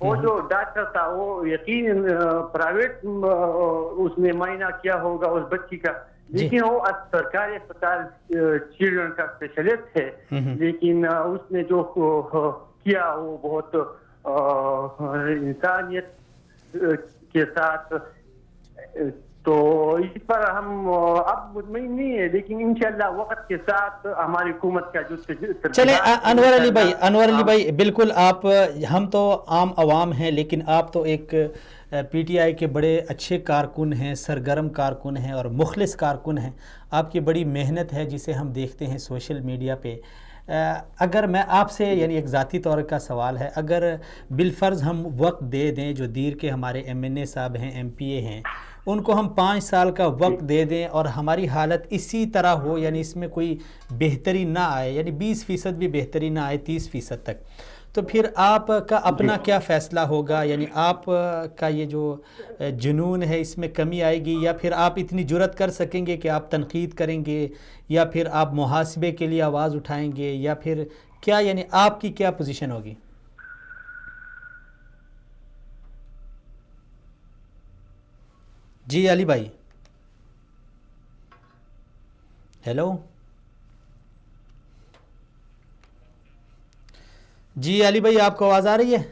وہ جو ڈاکٹر تھا وہ یقین پرائیویٹ اس نے معائنہ کیا ہوگا اس بچی کا، لیکن وہ سرکاری اسپتال چلڈرن کا اسپیشلسٹ ہے، لیکن اس نے جو کیا وہ بہت انسانیت کے ساتھ، تو اس پر ہم اب مطمئن نہیں ہے، لیکن انشاءاللہ وقت کے ساتھ ہماری حکومت کا جو چلیں انور علی بھائی بالکل، آپ ہم تو عام عوام ہیں، لیکن آپ تو ایک پی ٹی آئی کے بڑے اچھے کارکن ہیں، سرگرم کارکن ہیں اور مخلص کارکن ہیں، آپ کی بڑی محنت ہے جسے ہم دیکھتے ہیں سوشل میڈیا پہ۔ اگر میں آپ سے یعنی ایک ذاتی طور کا سوال ہے، اگر بالفرض ہم وقت دے دیں، جو دیر کے ہمارے ایم این اے صاحب ہیں، ایم پی اے ہیں، ان کو ہم 5 سال کا وقت دے دیں اور ہماری حالت اسی طرح ہو، یعنی اس میں کوئی بہتری نہ آئے، یعنی 20% بھی بہتری نہ آئے 30% تک، تو پھر آپ کا اپنا کیا فیصلہ ہوگا؟ یعنی آپ کا یہ جو جنون ہے اس میں کمی آئے گی، یا پھر آپ اتنی جرأت کر سکیں گے کہ آپ تنقید کریں گے، یا پھر آپ محاسبے کے لیے آواز اٹھائیں گے، یا پھر کیا، یعنی آپ کی کیا پوزیشن ہوگی؟ جی علی بھائی، ہیلو، جی علی بھائی آپ کو آواز آ رہی ہے؟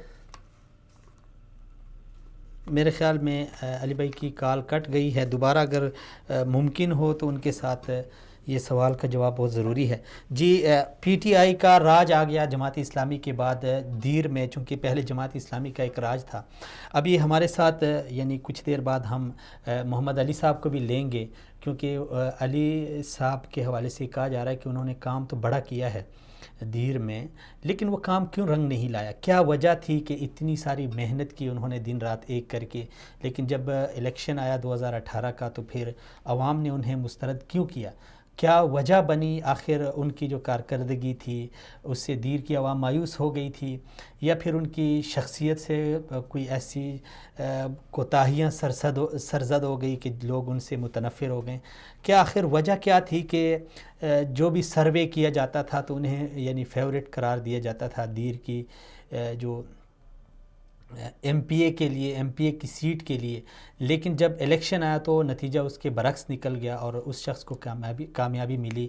میرے خیال میں علی بھائی کی کال کٹ گئی ہے، دوبارہ اگر ممکن ہو تو ان کے ساتھ یہ سوال کا جواب بہت ضروری ہے۔ جی، پی ٹی آئی کا راج آ گیا جماعت اسلامی کے بعد دیر میں، چونکہ پہلے جماعت اسلامی کا ایک راج تھا۔ ابھی ہمارے ساتھ یعنی کچھ دیر بعد ہم محمد علی صاحب کو بھی لیں گے، کیونکہ علی صاحب کے حوالے سے کہا جا رہا ہے کہ انہوں نے کام تو بڑا کیا ہے دیر میں، لیکن وہ کام کیوں رنگ نہیں لایا؟ کیا وجہ تھی کہ اتنی ساری محنت کی انہوں نے دن رات ایک کر کے، لیکن جب الیکشن آیا 2018 کا تو پھر عوام نے انہیں مسترد کیوں کیا؟ کیا وجہ بنی؟ آخر ان کی جو کارکردگی تھی اس سے دیر کی عوام مایوس ہو گئی تھی، یا پھر ان کی شخصیت سے کوئی ایسی کوتاہیاں سرزد ہو گئی کہ لوگ ان سے متنفر ہو گئے؟ کیا آخر وجہ کیا تھی کہ جو بھی سروے کیا جاتا تھا تو انہیں یعنی فیورٹ قرار دیا جاتا تھا دیر کی جو ایم پی اے کے لیے، ایم پی اے کی سیٹ کے لیے، لیکن جب الیکشن آیا تو نتیجہ اس کے برعکس نکل گیا اور اس شخص کو کامیابی ملی،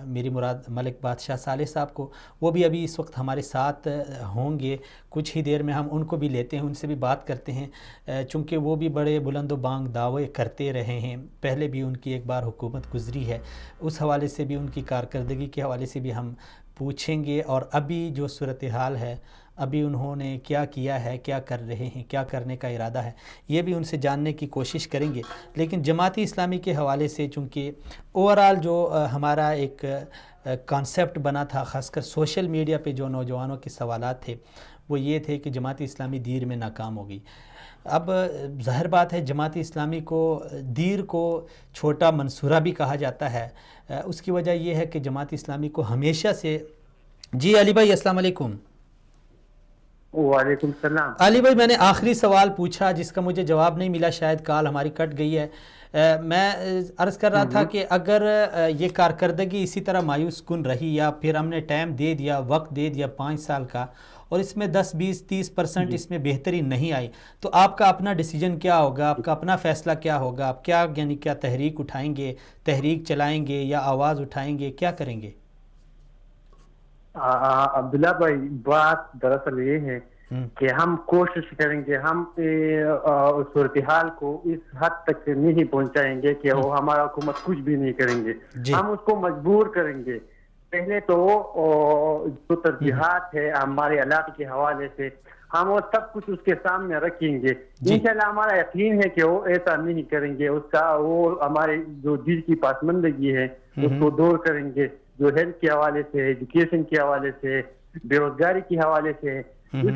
میری مراد ملک بادشاہ صالح صاحب کو؟ وہ بھی ابھی اس وقت ہمارے ساتھ ہوں گے، کچھ ہی دیر میں ہم ان کو بھی لیتے ہیں، ان سے بھی بات کرتے ہیں، چونکہ وہ بھی بڑے بلند و بانگ دعوے کرتے رہے ہیں، پہلے بھی ان کی ایک بار حکومت گزری ہے، اس حوالے سے بھی ان کی کارکردگی کے حوالے سے بھی ہم پوچھیں گے، اور ابھی جو صورتحال ہے، ابھی انہوں نے کیا کیا ہے، کیا کر رہے ہیں، کیا کرنے کا ارادہ ہے، یہ بھی ان سے جاننے کی کوشش کریں گے۔ لیکن جماعتی اسلامی کے حوالے سے چونکہ اوورال جو ہمارا ایک کانسیپٹ بنا تھا، خاص کر سوشل میڈیا پہ جو نوجوانوں کے سوالات تھے وہ یہ تھے کہ جماعتی اسلامی دیر میں ناکام ہو گئی۔ اب ظاہر بات ہے جماعتی اسلامی کو دیر کو چھوٹا منصورہ بھی کہا جاتا ہے، اس کی وجہ یہ ہے کہ جماعتی اسلامی کو ہمیشہ سے... جی علی بھائی السلام علیکم۔ وعلیکم السلام۔ علی بھائی میں نے آخری سوال پوچھا جس کا مجھے جواب نہیں ملا، شاید کال ہماری کٹ گئی ہے، میں عرض کر رہا تھا کہ اگر یہ کارکردگی اسی طرح مایوس کن رہی، یا پھر ہم نے ٹائم دے دیا، وقت دے دیا 5 سال کا، اور اس میں 10 20 30% اس میں بہتری نہیں آئی، تو آپ کا اپنا ڈیسیجن کیا ہوگا؟ آپ کا اپنا فیصلہ کیا ہوگا؟ آپ کیا یعنی کیا تحریک اٹھائیں گے، تحریک چلائیں گے، یا آواز اٹھائیں گے، کیا کریں گے؟ عبداللہ بھائی، بات دراصل یہ ہے کہ ہم کوشش کریں گے، ہم صورتحال کو اس حد تک نہیں پہنچائیں گے کہ وہ ہمارا حکومت کچھ بھی نہیں کریں گے، ہم اس کو مجبور کریں گے۔ پہلے تو جو ترجیحات ہے ہمارے علاقے کے حوالے سے ہم وہ سب کچھ اس کے سامنے رکھیں گے، انشاءاللہ ہمارا یقین ہے کہ وہ ایسا نہیں کریں گے، اس کا وہ ہمارے جو دل کی پسماندگی ہے اس کو دور کریں گے، جو ہیلتھ کے حوالے سے، ایجوکیشن کے حوالے سے، بے روزگاری کے حوالے سے، اس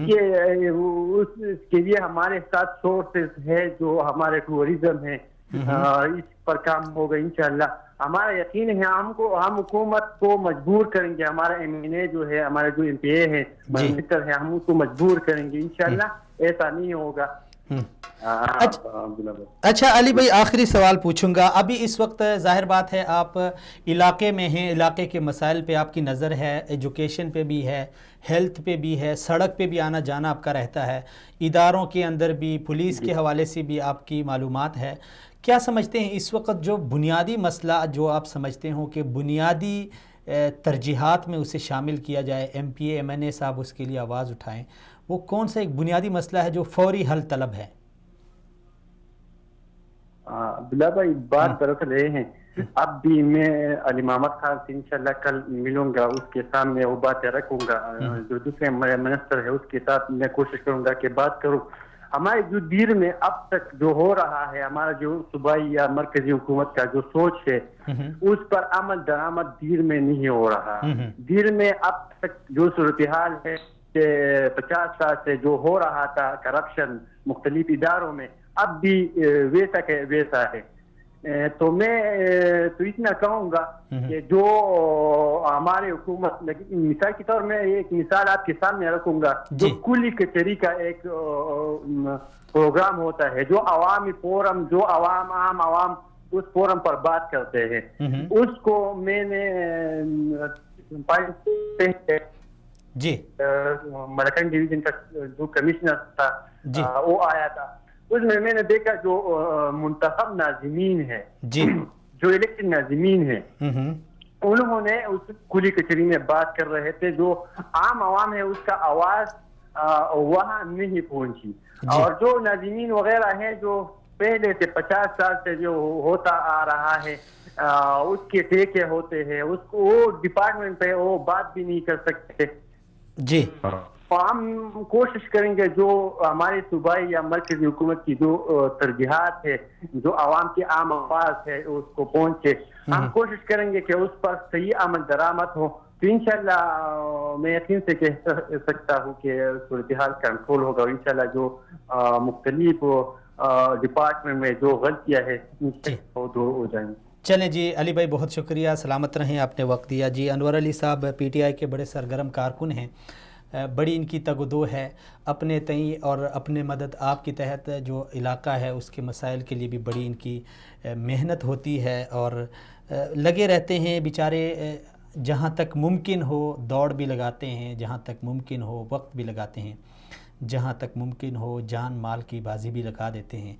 کے لیے ہمارے ساتھ سورسز ہے جو ہمارے ٹورزم ہے، اس پر کام ہوگا انشاءاللہ۔ ہمارا یقین ہے ہم حکومت کو مجبور کریں گے، ہمارا ایم این اے جو ہے، ہمارا جو ایم پی اے ہے، منسٹر ہے، ہم اس کو مجبور کریں گے انشاءاللہ، ایسا نہیں ہوگا۔ اچھا علی بھائی آخری سوال پوچھوں گا، ابھی اس وقت ظاہر بات ہے آپ علاقے میں ہیں، علاقے کے مسائل پہ آپ کی نظر ہے، ایجوکیشن پہ بھی ہے، ہیلتھ پہ بھی ہے، سڑک پہ بھی آنا جانا آپ کا رہتا ہے، اداروں کے اندر بھی، پولیس کے حوالے سے بھی آپ کی معلومات ہے، کیا سمجھتے ہیں اس وقت جو بنیادی مسئلہ جو آپ سمجھتے ہوں کہ بنیادی ترجیحات میں اسے شامل کیا جائے، M P A M N A صاحب اس کے لیے آواز اٹھائیں، وہ کون سا ایک بنیادی مسئلہ ہے جو فوری حل طلب ہے؟ عبداللہ بھائی بات دراصل یہ ہے، اب بھی میں علی محمد خان سے انشاءاللہ کل ملوں گا، اس کے سامنے وہ باتیں رکھوں گا، جو دوسرے منسٹر ہے اس کے ساتھ میں کوشش کروں گا کہ بات کروں۔ ہمارے جو دیر میں اب تک جو ہو رہا ہے، ہمارا جو صوبائی یا مرکزی حکومت کا جو سوچ ہے اس پر عمل درآمد دیر میں نہیں ہو رہا۔ دیر میں اب تک جو صورتحال ہے کہ 50 سال سے جو ہو رہا تھا کرپشن مختلف اداروں میں، اب بھی ویسا کہ ویسا ہے۔ تو میں تو اتنا کہوں گا کہ جو ہمارے حکومت، مثال کے طور میں ایک مثال آپ کے سامنے رکھوں گا، جو کلی کچہری کا ایک پروگرام ہوتا ہے، جو عوامی فورم، جو عوام اس فورم پر بات کرتے ہیں، اس کو میں نے ملکن ڈویژن کا جو کمشنر تھا وہ آیا تھا، اس میں نے دیکھا جو منتخب ناظمین ہے، جو الیکٹڈ ناظمین ہے، انہوں نے اس کلی کچہری میں بات کر رہے تھے، جو عام عوام ہے اس کا آواز وہاں نہیں پہنچی، اور جو ناظمین وغیرہ ہیں جو پہلے سے 50 سال سے جو ہوتا آ رہا ہے، اس کے ٹیکے ہوتے ہیں، اس کو وہ ڈپارٹمنٹ پہ وہ بات بھی نہیں کر سکتے۔ جی ہم کوشش کریں گے جو ہمارے صوبائی یا مرکزی حکومت کی جو ترجیحات ہے، جو عوام کی عام آواز ہے اس کو پہنچے، ہم کوشش کریں گے کہ اس پر صحیح عمل درآمد ہو، تو انشاءاللہ میں یقین سے کہہ سکتا ہوں کہ صورتحال کنٹرول ہوگا، اور انشاءاللہ جو مختلف ڈپارٹمنٹ میں جو غلطیاں ہیں وہ دور ہو جائیں گی۔ چلیں جی علی بھائی بہت شکریہ, سلامت رہیں, آپ نے وقت دیا. جی انور علی صاحب پی ٹی آئی کے بڑے سرگرم کارکن ہیں, بڑی ان کی تگ و دو ہے اپنے تئیں اور اپنے مدد آپ کے تحت جو علاقہ ہے اس کے مسائل کے لیے بھی بڑی ان کی محنت ہوتی ہے اور لگے رہتے ہیں بیچارے, جہاں تک ممکن ہو دوڑ بھی لگاتے ہیں, جہاں تک ممکن ہو وقت بھی لگاتے ہیں, جہاں تک ممکن ہو جان مال کی بازی بھی لگا دیتے ہیں.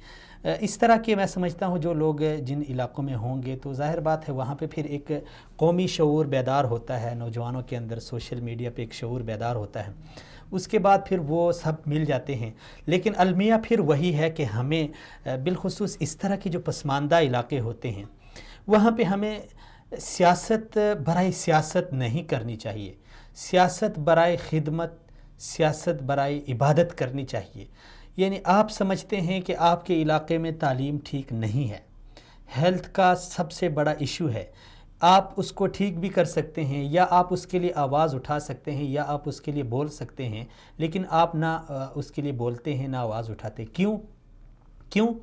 اس طرح کے میں سمجھتا ہوں جو لوگ جن علاقوں میں ہوں گے تو ظاہر بات ہے وہاں پہ پھر ایک قومی شعور بیدار ہوتا ہے, نوجوانوں کے اندر سوشل میڈیا پہ ایک شعور بیدار ہوتا ہے, اس کے بعد پھر وہ سب مل جاتے ہیں. لیکن المیہ پھر وہی ہے کہ ہمیں بالخصوص اس طرح کے جو پسماندہ علاقے ہوتے ہیں وہاں پہ ہمیں سیاست برائے سیاست نہیں کرنی چاہیے, سیاست برائے خدمت, سیاست برائے عبادت کرنی چاہیے. یعنی آپ سمجھتے ہیں کہ آپ کے علاقے میں تعلیم ٹھیک نہیں ہے, ہیلتھ کا سب سے بڑا ایشو ہے, آپ اس کو ٹھیک بھی کر سکتے ہیں یا آپ اس کے لیے آواز اٹھا سکتے ہیں یا آپ اس کے لیے بول سکتے ہیں, لیکن آپ نہ اس کے لیے بولتے ہیں نہ آواز اٹھاتے. کیوں؟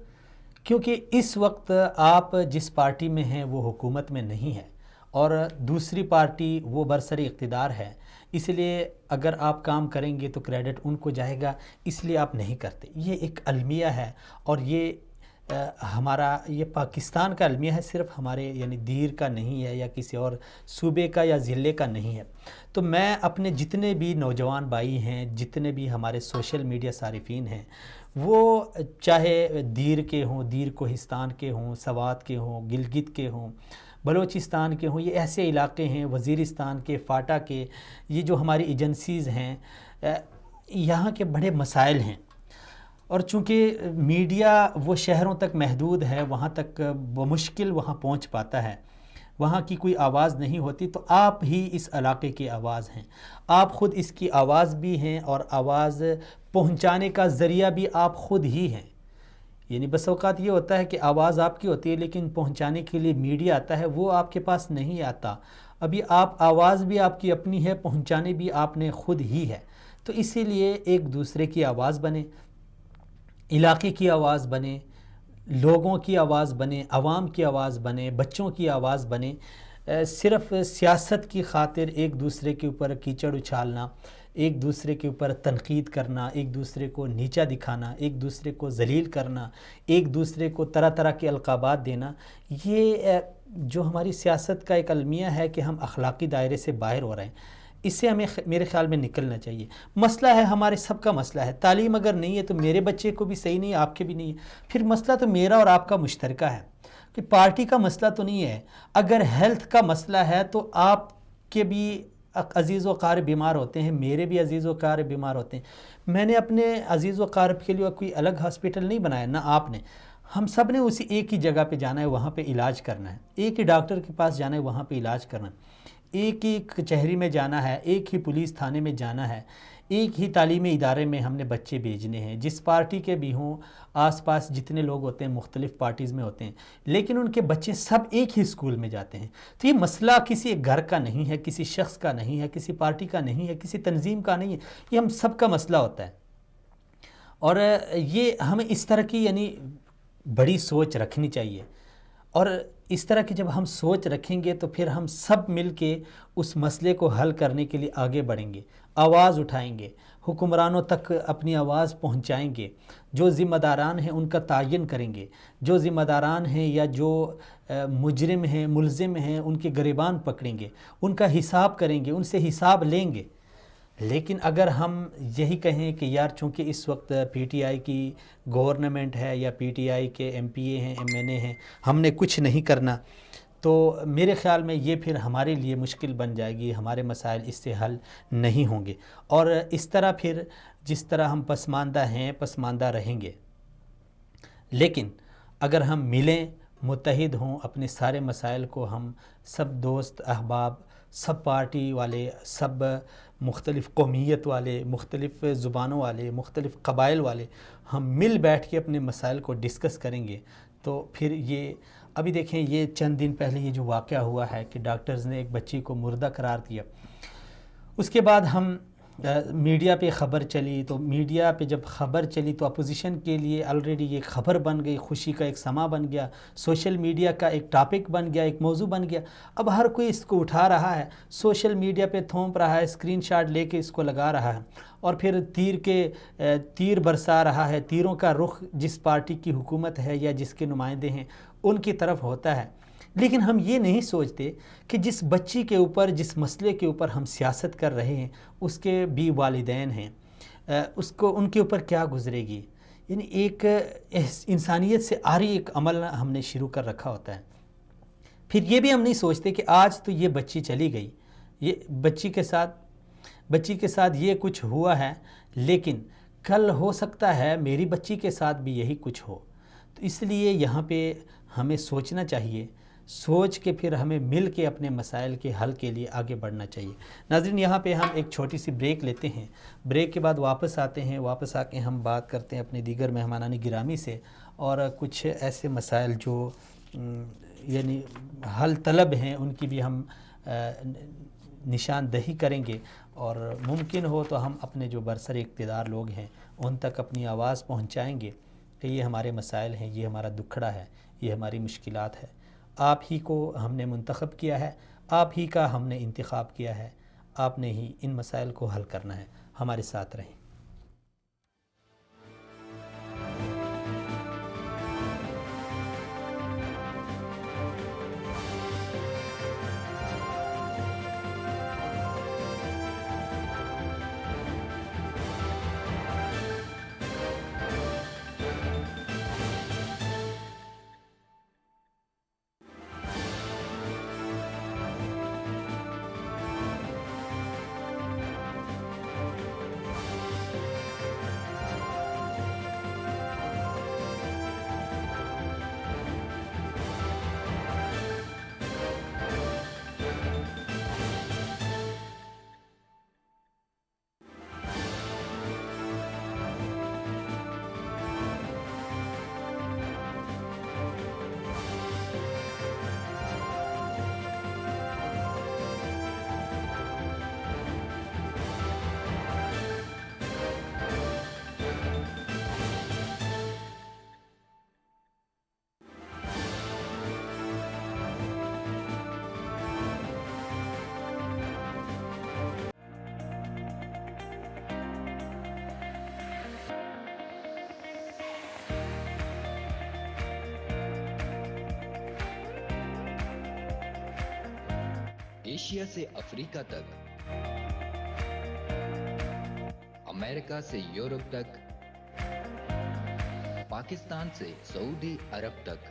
کیونکہ اس وقت آپ جس پارٹی میں ہیں وہ حکومت میں نہیں ہے اور دوسری پارٹی وہ برسر اقتدار ہے, اس لیے اگر آپ کام کریں گے تو کریڈٹ ان کو جائے گا, اس لیے آپ نہیں کرتے. یہ ایک المیہ ہے اور یہ ہمارا یہ پاکستان کا المیہ ہے, صرف ہمارے یعنی دیر کا نہیں ہے یا کسی اور صوبے کا یا ضلع کا نہیں ہے. تو میں اپنے جتنے بھی نوجوان بھائی ہیں, جتنے بھی ہمارے سوشل میڈیا صارفین ہیں, وہ چاہے دیر کے ہوں, دیر کوہستان کے ہوں, سوات کے ہوں, گلگت کے ہوں, بلوچستان کے ہوں, یہ ایسے علاقے ہیں, وزیرستان کے, فاٹا کے, یہ جو ہماری ایجنسیز ہیں, یہاں کے بڑے مسائل ہیں. اور چونکہ میڈیا وہ شہروں تک محدود ہے, وہاں تک بمشکل وہاں پہنچ پاتا ہے, وہاں کی کوئی آواز نہیں ہوتی, تو آپ ہی اس علاقے کی آواز ہیں, آپ خود اس کی آواز بھی ہیں اور آواز پہنچانے کا ذریعہ بھی آپ خود ہی ہیں. یعنی بس اوقات یہ ہوتا ہے کہ آواز آپ کی ہوتی ہے لیکن پہنچانے کے لیے میڈیا آتا ہے, وہ آپ کے پاس نہیں آتا. ابھی آپ آواز بھی آپ کی اپنی ہے, پہنچانے بھی آپ نے خود ہی ہے. تو اسی لیے ایک دوسرے کی آواز بنے, علاقے کی آواز بنے, لوگوں کی آواز بنے, عوام کی آواز بنے, بچوں کی آواز بنے. صرف سیاست کی خاطر ایک دوسرے کے اوپر کیچڑ اچھالنا, ایک دوسرے کے اوپر تنقید کرنا, ایک دوسرے کو نیچا دکھانا, ایک دوسرے کو ذلیل کرنا, ایک دوسرے کو طرح طرح کے القابات دینا, یہ جو ہماری سیاست کا ایک المیہ ہے کہ ہم اخلاقی دائرے سے باہر ہو رہے ہیں. اس سے ہمیں میرے خیال میں نکلنا چاہیے. مسئلہ ہے ہمارے سب کا مسئلہ ہے, تعلیم اگر نہیں ہے تو میرے بچے کو بھی صحیح نہیں ہے, آپ کے بھی نہیں ہے, پھر مسئلہ تو میرا اور آپ کا مشترکہ ہے, کہ پارٹی کا مسئلہ تو نہیں ہے. اگر ہیلتھ کا مسئلہ ہے تو آپ کے بھی عزیز و اقارب بیمار ہوتے ہیں, میرے بھی عزیز و اقارب بیمار ہوتے ہیں. میں نے اپنے عزیز و اقارب کے لیے کوئی الگ ہاسپٹل نہیں بنایا, نہ آپ نے. ہم سب نے اسی ایک ہی جگہ پہ جانا ہے, وہاں پہ علاج کرنا ہے, ایک ہی ڈاکٹر کے پاس جانا ہے, وہاں پہ علاج کرنا ہے, ایک ہی کچہری میں جانا ہے, ایک ہی پولیس تھانے میں جانا ہے, ایک ہی تعلیمی ادارے میں ہم نے بچے بھیجنے ہیں. جس پارٹی کے بھی ہوں, آس پاس جتنے لوگ ہوتے ہیں مختلف پارٹیز میں ہوتے ہیں, لیکن ان کے بچے سب ایک ہی اسکول میں جاتے ہیں. تو یہ مسئلہ کسی ایک گھر کا نہیں ہے, کسی شخص کا نہیں ہے, کسی پارٹی کا نہیں ہے, کسی تنظیم کا نہیں ہے, یہ ہم سب کا مسئلہ ہوتا ہے. اور یہ ہمیں اس طرح کی یعنی بڑی سوچ رکھنی چاہیے. اور اس طرح کی جب ہم سوچ رکھیں گے تو پھر ہم سب مل کے اس مسئلے کو حل کرنے کے لیے آگے بڑھیں گے, آواز اٹھائیں گے, حکمرانوں تک اپنی آواز پہنچائیں گے, جو ذمہ داران ہیں ان کا تعین کریں گے, جو ذمہ داران ہیں یا جو مجرم ہیں, ملزم ہیں, ان کے گریبان پکڑیں گے, ان کا حساب کریں گے, ان سے حساب لیں گے. لیکن اگر ہم یہی کہیں کہ یار چونکہ اس وقت پی ٹی آئی کی گورنمنٹ ہے یا پی ٹی آئی کے ایم پی اے ہیں, ایم این اے ہیں, ہم نے کچھ نہیں کرنا, تو میرے خیال میں یہ پھر ہمارے لیے مشکل بن جائے گی, ہمارے مسائل اس سے حل نہیں ہوں گے. اور اس طرح پھر جس طرح ہم پسماندہ ہیں پسماندہ رہیں گے. لیکن اگر ہم ملیں, متحد ہوں, اپنے سارے مسائل کو ہم سب دوست احباب, سب پارٹی والے, سب مختلف قومیت والے, مختلف زبانوں والے, مختلف قبائل والے, ہم مل بیٹھ کے اپنے مسائل کو ڈسکس کریں گے تو پھر یہ ابھی دیکھیں یہ چند دن پہلے یہ جو واقعہ ہوا ہے کہ ڈاکٹرز نے ایک بچی کو مردہ قرار دیا, اس کے بعد ہم میڈیا پہ خبر چلی، تو میڈیا پہ جب خبر چلی تو اپوزیشن کے لیے آلریڈی یہ خبر بن گئی، خوشی کا ایک سما بن گیا، سوشل میڈیا کا ایک ٹاپک بن گیا، ایک موضوع بن گیا. اب ہر کوئی اس کو اٹھا رہا ہے، سوشل میڈیا پہ تھوپ رہا ہے، اسکرین شاٹ لے کے اس کو لگا رہا ہے، اور پھر تیر برسا رہا ہے. تیروں کا رخ جس پارٹی کی حکومت ہے یا جس کے نمائندے ہیں ان کی طرف ہوتا ہے. لیکن ہم یہ نہیں سوچتے کہ جس بچی کے اوپر، جس مسئلے کے اوپر ہم سیاست کر رہے ہیں، اس کے بھی والدین ہیں، ان کے اوپر کیا گزرے گی. یعنی ایک انسانیت سے عاری ایک عمل ہم نے شروع کر رکھا ہوتا ہے. پھر یہ بھی ہم نہیں سوچتے کہ آج تو یہ بچی چلی گئی، یہ بچی کے ساتھ یہ کچھ ہوا ہے، لیکن کل ہو سکتا ہے میری بچی کے ساتھ بھی یہی کچھ ہو. تو اس لیے یہاں پہ ہمیں سوچنا چاہیے، سوچ کے پھر ہمیں مل کے اپنے مسائل کے حل کے لیے آگے بڑھنا چاہیے. ناظرین، یہاں پہ ہم ایک چھوٹی سی بریک لیتے ہیں، بریک کے بعد واپس آتے ہیں، واپس آ کے ہم بات کرتے ہیں اپنے دیگر مہمانان گرامی سے، اور کچھ ایسے مسائل جو یعنی حل طلب ہیں ان کی بھی ہم نشاندہی کریں گے، اور ممکن ہو تو ہم اپنے جو برسر اقتدار لوگ ہیں ان تک اپنی آواز پہنچائیں گے کہ یہ ہمارے مسائل ہیں، یہ ہمارا دکھڑا ہے، یہ ہماری مشکلات ہے. آپ ہی کو ہم نے منتخب کیا ہے، آپ ہی کا ہم نے انتخاب کیا ہے، آپ نے ہی ان مسائل کو حل کرنا ہے. ہمارے ساتھ رہیں. ایشیا سے افریقہ تک، امریکہ سے یورپ تک، پاکستان سے سعودی عرب تک،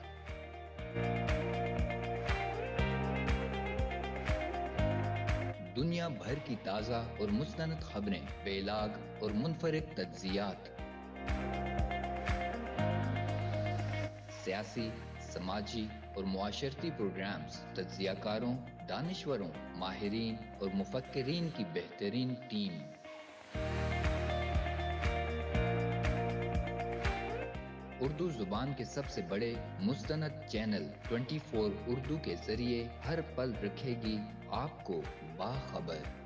دنیا بھر کی تازہ اور مستند خبریں، بے لاگ اور منفرد تجزیات، سیاسی، سماجی اور معاشرتی پروگرامز، تجزیہ کاروں، دانشوروں، ماہرین اور مفکرین کی بہترین ٹیم. اردو زبان کے سب سے بڑے مستند چینل 24 اردو کے ذریعے ہر پل رکھے گی آپ کو باخبر.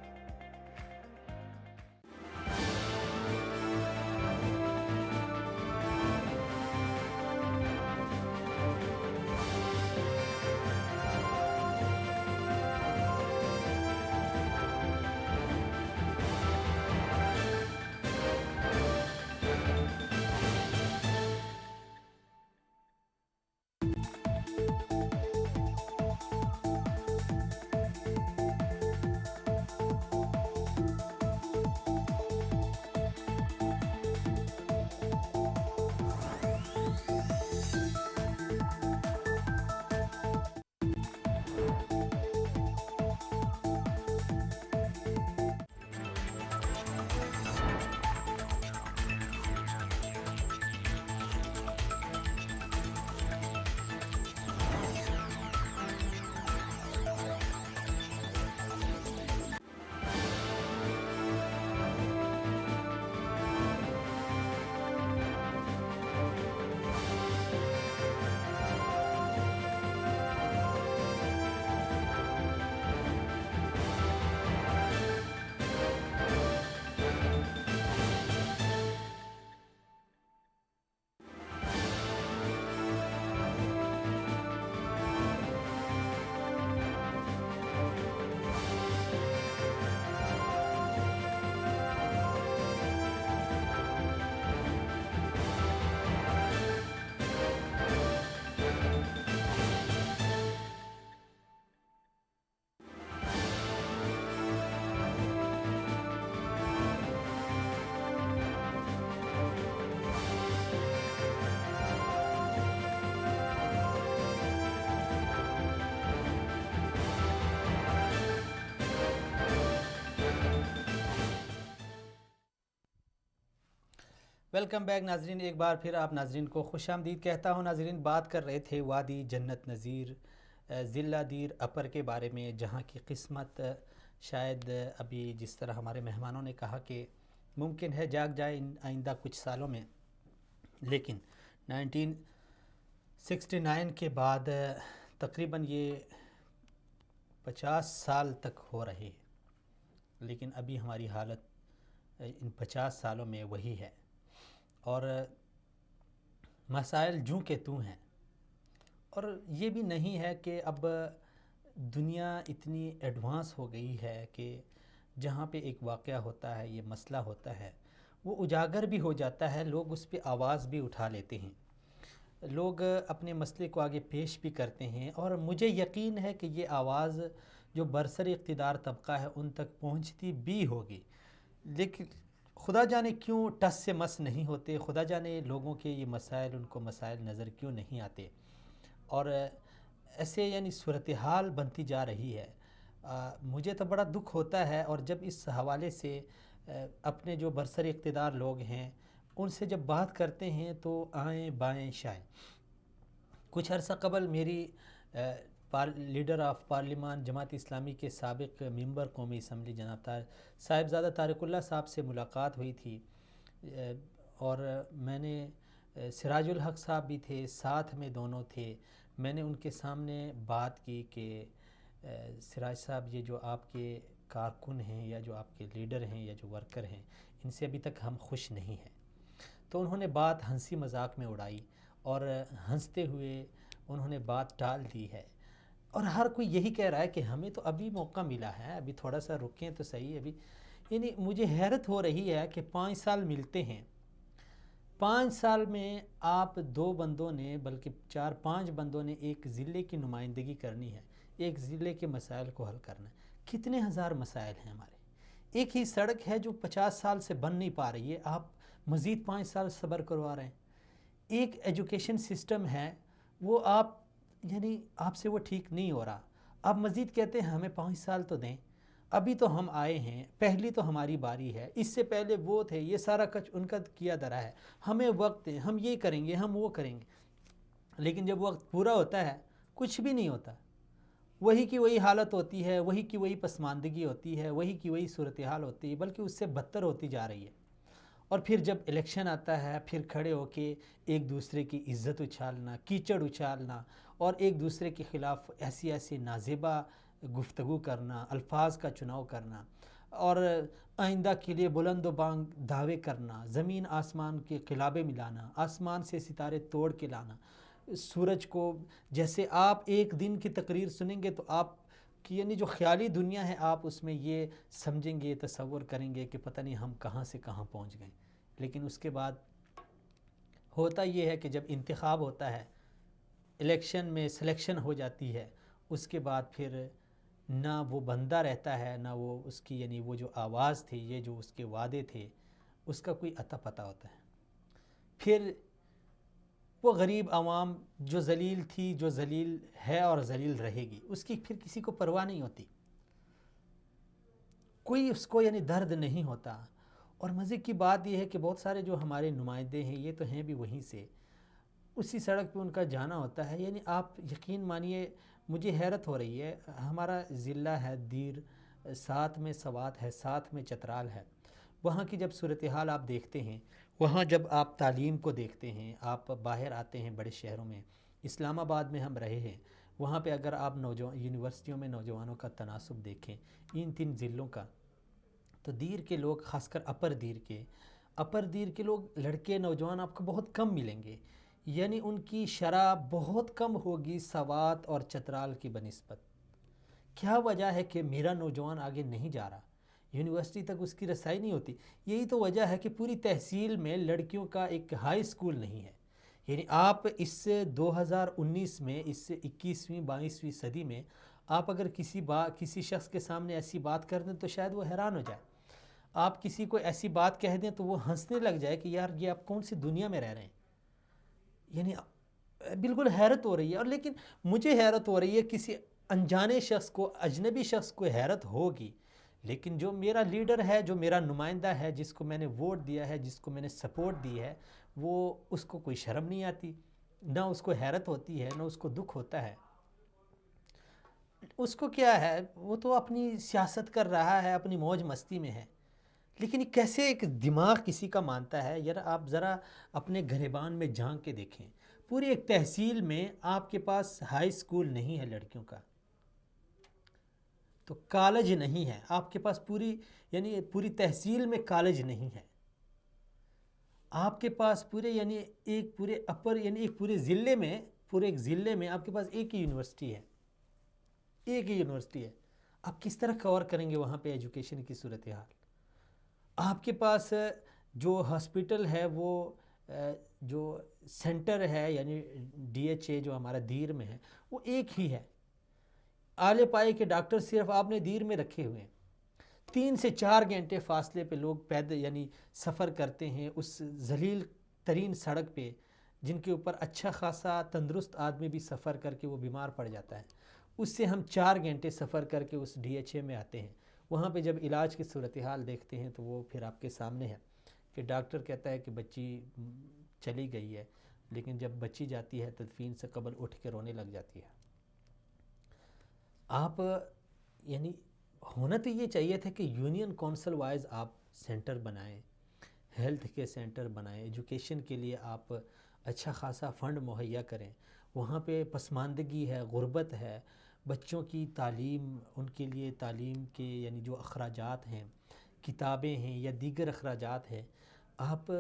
ویلکم بیک ناظرین، ایک بار پھر آپ ناظرین کو خوش آمدید کہتا ہوں۔ ناظرین، بات کر رہے تھے وادی جنت نظیر ضلع دیر اپر کے بارے میں، جہاں کی قسمت شاید ابھی جس طرح ہمارے مہمانوں نے کہا کہ ممکن ہے جاگ جائے آئندہ کچھ سالوں میں، لیکن 1969 کے بعد تقریباً یہ 50 سال تک ہو رہے ہیں، لیکن ابھی ہماری حالت ان 50 سالوں میں وہی ہے، اور مسائل جوں کے توں ہیں۔ اور یہ بھی نہیں ہے کہ اب دنیا اتنی ایڈوانس ہو گئی ہے کہ جہاں پہ ایک واقعہ ہوتا ہے، یہ مسئلہ ہوتا ہے، وہ اجاگر بھی ہو جاتا ہے، لوگ اس پہ آواز بھی اٹھا لیتے ہیں، لوگ اپنے مسئلے کو آگے پیش بھی کرتے ہیں، اور مجھے یقین ہے کہ یہ آواز جو برسر اقتدار طبقہ ہے ان تک پہنچتی بھی ہوگی، لیکن خدا جانے کیوں ٹس سے مس نہیں ہوتے، خدا جانے لوگوں کے یہ مسائل ان کو مسائل نظر کیوں نہیں آتے، اور ایسے یعنی صورتحال بنتی جا رہی ہے۔ مجھے تو بڑا دکھ ہوتا ہے، اور جب اس حوالے سے اپنے جو برسر اقتدار لوگ ہیں ان سے جب بات کرتے ہیں تو آئیں بائیں شائیں۔ کچھ عرصہ قبل میری لیڈر آف پارلیمان جماعت اسلامی کے سابق ممبر قومی اسمبلی جناب صاحبزادہ طارق اللہ صاحب سے ملاقات ہوئی تھی، اور میں نے سراج الحق صاحب بھی تھے، ساتھ میں دونوں تھے، میں نے ان کے سامنے بات کی کہ سراج صاحب یہ جو آپ کے کارکن ہیں یا جو آپ کے لیڈر ہیں یا جو ورکر ہیں ان سے ابھی تک ہم خوش نہیں ہیں۔ تو انہوں نے بات ہنسی مذاق میں اڑائی، اور ہنستے ہوئے انہوں نے بات ٹال دی ہے، اور ہر کوئی یہی کہہ رہا ہے کہ ہمیں تو ابھی موقع ملا ہے، ابھی تھوڑا سا رکیں تو صحیح۔ ابھی یعنی مجھے حیرت ہو رہی ہے کہ 5 سال ملتے ہیں، 5 سال میں آپ 2 بندوں نے بلکہ 4-5 بندوں نے ایک ضلع کی نمائندگی کرنی ہے، ایک ضلع کے مسائل کو حل کرنا ہے۔ کتنے ہزار مسائل ہیں ہمارے، ایک ہی سڑک ہے جو 50 سال سے بن نہیں پا رہی ہے، آپ مزید 5 سال صبر کروا رہے ہیں۔ ایک ایجوکیشن سسٹم ہے، وہ آپ یعنی آپ سے وہ ٹھیک نہیں ہو رہا، آپ مزید کہتے ہیں ہمیں 5 سال تو دیں، ابھی تو ہم آئے ہیں، پہلی تو ہماری باری ہے، اس سے پہلے وہ تھے، یہ سارا کچھ ان کا کیا درا ہے، ہمیں وقت دیں، ہم یہ کریں گے، ہم وہ کریں گے۔ لیکن جب وقت پورا ہوتا ہے کچھ بھی نہیں ہوتا، وہی کی وہی حالت ہوتی ہے، وہی کی وہی پسماندگی ہوتی ہے، وہی کی وہی صورتحال ہوتی ہے، بلکہ اس سے بدتر ہوتی جا رہی ہے۔ اور پھر جب الیکشن آتا ہے، پھر کھڑے ہو کے ایک دوسرے کی عزت اچھالنا، کیچڑ اچھالنا، اور ایک دوسرے کے خلاف ایسی نازیبا گفتگو کرنا، الفاظ کا چناؤ کرنا، اور آئندہ کے لیے بلند و بانگ دعوے کرنا، زمین آسمان کے قلابے ملانا، آسمان سے ستارے توڑ کے لانا، سورج کو جیسے آپ ایک دن کی تقریر سنیں گے تو آپ کی یعنی جو خیالی دنیا ہے آپ اس میں یہ سمجھیں گے، تصور کریں گے کہ پتہ نہیں ہم کہاں سے کہاں پہنچ گئے۔ لیکن اس کے بعد ہوتا یہ ہے کہ جب انتخاب ہوتا ہے، الیکشن میں سلیکشن ہو جاتی ہے، اس کے بعد پھر نہ وہ بندہ رہتا ہے، نہ وہ اس کی یعنی وہ جو آواز تھی، یہ جو اس کے وعدے تھے، اس کا کوئی عطا پتہ ہوتا ہے۔ پھر وہ غریب عوام جو ذلیل تھی، جو ذلیل ہے اور ذلیل رہے گی، اس کی پھر کسی کو پرواہ نہیں ہوتی، کوئی اس کو یعنی درد نہیں ہوتا۔ اور مزے کی بات یہ ہے کہ بہت سارے جو ہمارے نمائندے ہیں یہ تو ہیں بھی وہیں سے، اسی سڑک پہ ان کا جانا ہوتا ہے۔ یعنی آپ یقین مانیے، مجھے حیرت ہو رہی ہے، ہمارا ضلع ہے دیر، ساتھ میں سوات ہے، ساتھ میں چترال ہے، وہاں کی جب صورتحال آپ دیکھتے ہیں، وہاں جب آپ تعلیم کو دیکھتے ہیں، آپ باہر آتے ہیں بڑے شہروں میں، اسلام آباد میں ہم رہے ہیں، وہاں پہ اگر آپ یونیورسٹیوں میں نوجوانوں کا تناسب دیکھیں ان 3 ضلعوں کا، تو دیر کے لوگ، خاص کر اپر دیر کے لوگ، لڑکے نوجوان آپ کو بہت کم ملیں گے، یعنی ان کی شرح بہت کم ہوگی سوات اور چترال کی بنسبت۔ کیا وجہ ہے کہ میرا نوجوان آگے نہیں جا رہا، یونیورسٹی تک اس کی رسائی نہیں ہوتی؟ یہی تو وجہ ہے کہ پوری تحصیل میں لڑکیوں کا ایک ہائی اسکول نہیں ہے۔ یعنی آپ اس 2019 میں، اس 21ویں 22ویں صدی میں آپ اگر کسی شخص کے سامنے ایسی بات کر دیں تو شاید وہ حیران ہو جائے، آپ کسی کو ایسی بات کہہ دیں تو وہ ہنسنے لگ جائے کہ یار یہ آپ کون سی دنیا میں رہ رہے ہیں۔ یعنی بالکل حیرت ہو رہی ہے۔ اور لیکن مجھے حیرت ہو رہی ہے، کسی انجانے شخص کو، اجنبی شخص کو حیرت ہوگی، لیکن جو میرا لیڈر ہے, جو میرا نمائندہ ہے, جس کو میں نے ووٹ دیا ہے, جس کو میں نے سپورٹ دی ہے, وہ اس کو کوئی شرم نہیں آتی, نہ اس کو حیرت ہوتی ہے, نہ اس کو دکھ ہوتا ہے. اس کو کیا ہے, وہ تو اپنی سیاست کر رہا ہے, اپنی موج مستی میں ہے. لیکن کیسے ایک دماغ کسی کا مانتا ہے؟ یار آپ ذرا اپنے گریبان میں جھانک کے دیکھیں. پوری ایک تحصیل میں آپ کے پاس ہائی اسکول نہیں ہے لڑکیوں کا, تو کالج نہیں ہے آپ کے پاس, پوری تحصیل میں کالج نہیں ہے آپ کے پاس. ایک پورے ضلع میں آپ کے پاس ایک ہی یونیورسٹی ہے. آپ کس طرح کور کریں گے وہاں پہ ایجوکیشن کی صورتحال؟ آپ کے پاس جو ہاسپٹل ہے, وہ جو سینٹر ہے یعنی DHA جو ہمارا دیر میں ہے, وہ ایک ہی ہے. آلے پائے کے ڈاکٹر صرف آپ نے دیر میں رکھے ہوئے ہیں. 3 سے 4 گھنٹے فاصلے پہ لوگ پیدل سفر کرتے ہیں اس ذلیل ترین سڑک پہ, جن کے اوپر اچھا خاصا تندرست آدمی بھی سفر کر کے وہ بیمار پڑ جاتا ہے. اس سے ہم 4 گھنٹے سفر کر کے اس DHA میں آتے ہیں. وہاں پہ جب علاج کی صورتحال دیکھتے ہیں تو وہ پھر آپ کے سامنے ہے کہ ڈاکٹر کہتا ہے کہ بچی چلی گئی ہے, لیکن جب بچی جاتی ہے تدفین سے قبل اٹھ کے رونے لگ جاتی ہے. آپ ہونا تو یہ چاہیے تھا کہ یونین کونسل وائز آپ سینٹر بنائیں, ہیلتھ کے سینٹر بنائیں, ایجوکیشن کے لیے آپ اچھا خاصا فنڈ مہیا کریں. وہاں پہ پسماندگی ہے, غربت ہے, بچوں کی تعلیم, ان کے لیے تعلیم کے جو اخراجات ہیں, کتابیں ہیں یا دیگر اخراجات ہیں, آپ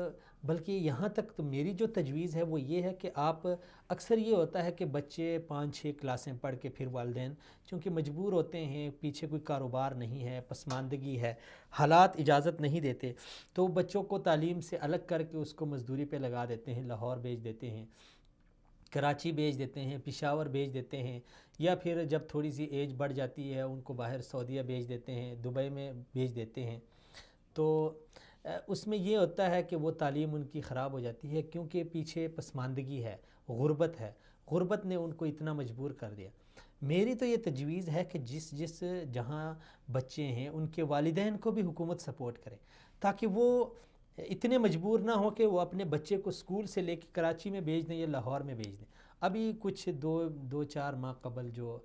بلکہ یہاں تک تو میری جو تجویز ہے وہ یہ ہے کہ آپ, اکثر یہ ہوتا ہے کہ بچے 5-6 کلاسیں پڑھ کے پھر والدین چونکہ مجبور ہوتے ہیں, پیچھے کوئی کاروبار نہیں ہے, پسماندگی ہے, حالات اجازت نہیں دیتے, تو بچوں کو تعلیم سے الگ کر کے اس کو مزدوری پہ لگا دیتے ہیں, لاہور بھیج دیتے ہیں, کراچی بھیج دیتے ہیں, پشاور بھیج دیتے ہیں, یا پھر جب تھوڑی سی ایج بڑھ جاتی ہے ان کو باہر سعودیہ بھیج دیتے ہیں, دبئی میں بھیج دیتے ہیں. تو اس میں یہ ہوتا ہے کہ وہ تعلیم ان کی خراب ہو جاتی ہے, کیونکہ پیچھے پسماندگی ہے, غربت ہے, غربت نے ان کو اتنا مجبور کر دیا. میری تو یہ تجویز ہے کہ جس جہاں بچے ہیں ان کے والدین کو بھی حکومت سپورٹ کرے, تاکہ وہ اتنے مجبور نہ ہو کہ وہ اپنے بچے کو اسکول سے لے کے کراچی میں بھیج دیں یا لاہور میں بھیج دیں. ابھی کچھ 2-4 ماہ قبل جو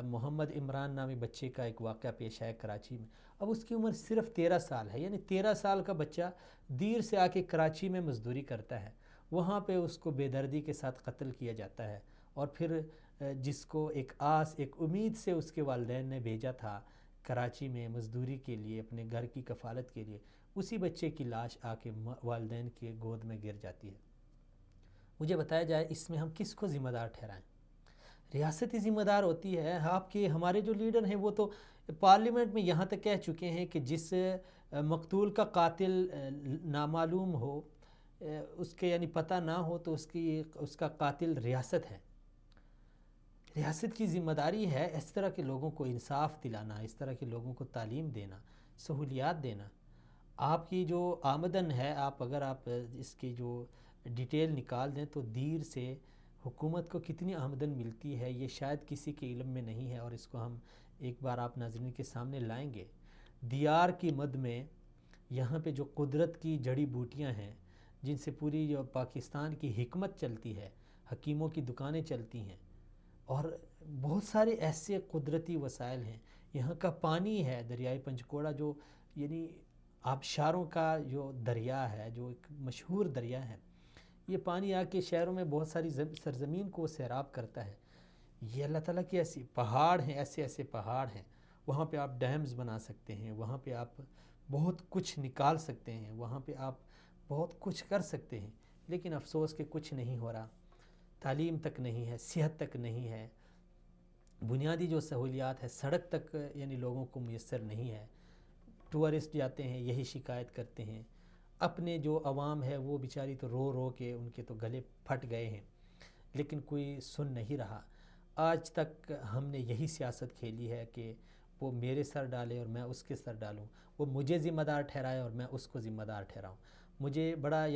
محمد عمران نامی بچے کا ایک واقعہ پیش آیا کراچی میں. اب اس کی عمر صرف 13 سال ہے, 13 سال کا بچہ دیر سے آ کے کراچی میں مزدوری کرتا ہے, وہاں پہ اس کو بے دردی کے ساتھ قتل کیا جاتا ہے. اور پھر جس کو ایک آس, ایک امید سے اس کے والدین نے بھیجا تھا کراچی میں مزدوری کے لیے, اپنے گھر کی کفالت کے لیے, اسی بچے کی لاش آ کے والدین کے گود میں گر جاتی ہے. مجھے بتایا جائے اس میں ہم کس کو ذمہ دار ٹھہرائیں؟ ریاستی ذمہ دار ہوتی ہے. ہمارے جو لیڈر ہیں وہ تو پارلیمنٹ میں یہاں تک کہہ چکے ہیں کہ جس مقتول کا قاتل نامعلوم ہو, اس کے پتہ نہ ہو, تو اس کا قاتل ریاست ہے. ریاست کی ذمہ داری ہے اس طرح کے لوگوں کو انصاف دلانا, اس طرح کے لوگوں کو تعلیم دینا, سہولیات دینا. آپ کی جو آمدن ہے, اگر آپ اس کی جو ڈیٹیل نکال دیں تو دیر سے حکومت کو کتنی آمدن ملتی ہے یہ شاید کسی کے علم میں نہیں ہے, اور اس کو ہم ایک بار آپ ناظرین کے سامنے لائیں گے. دیار کی مد میں یہاں پہ جو قدرت کی جڑی بوٹیاں ہیں, جن سے پوری جو پاکستان کی حکمت چلتی ہے, حکیموں کی دکانیں چلتی ہیں, اور بہت سارے ایسے قدرتی وسائل ہیں. یہاں کا پانی ہے, دریائے پنجکوڑا جو آبشاروں کا جو دریا ہے, جو ایک مشہور دریا ہے, یہ پانی آ کے شہروں میں بہت ساری سرزمین کو سیراب کرتا ہے. یہ اللہ تعالیٰ کی ایسی پہاڑ ہیں, ایسے پہاڑ ہیں, وہاں پہ آپ ڈیمز بنا سکتے ہیں, وہاں پہ آپ بہت کچھ نکال سکتے ہیں, وہاں پہ آپ بہت کچھ کر سکتے ہیں. لیکن افسوس کہ کچھ نہیں ہو رہا. تعلیم تک نہیں ہے, صحت تک نہیں ہے, بنیادی جو سہولیات ہے سڑک تک لوگوں کو میسر نہیں ہے. ٹورسٹ جاتے ہیں یہی شکایت کرتے ہیں. اپنے جو عوام ہے وہ بیچاری تو رو رو کے ان کے تو گلے پھٹ گئے ہیں, لیکن کوئی سن نہیں رہا. آج تک ہم نے یہی سیاست کھیلی ہے کہ وہ میرے سر ڈالے اور میں اس کے سر ڈالوں, وہ مجھے ذمہ دار ٹھہرائے اور میں اس کو ذمہ دار ٹھہراؤں. مجھے بڑا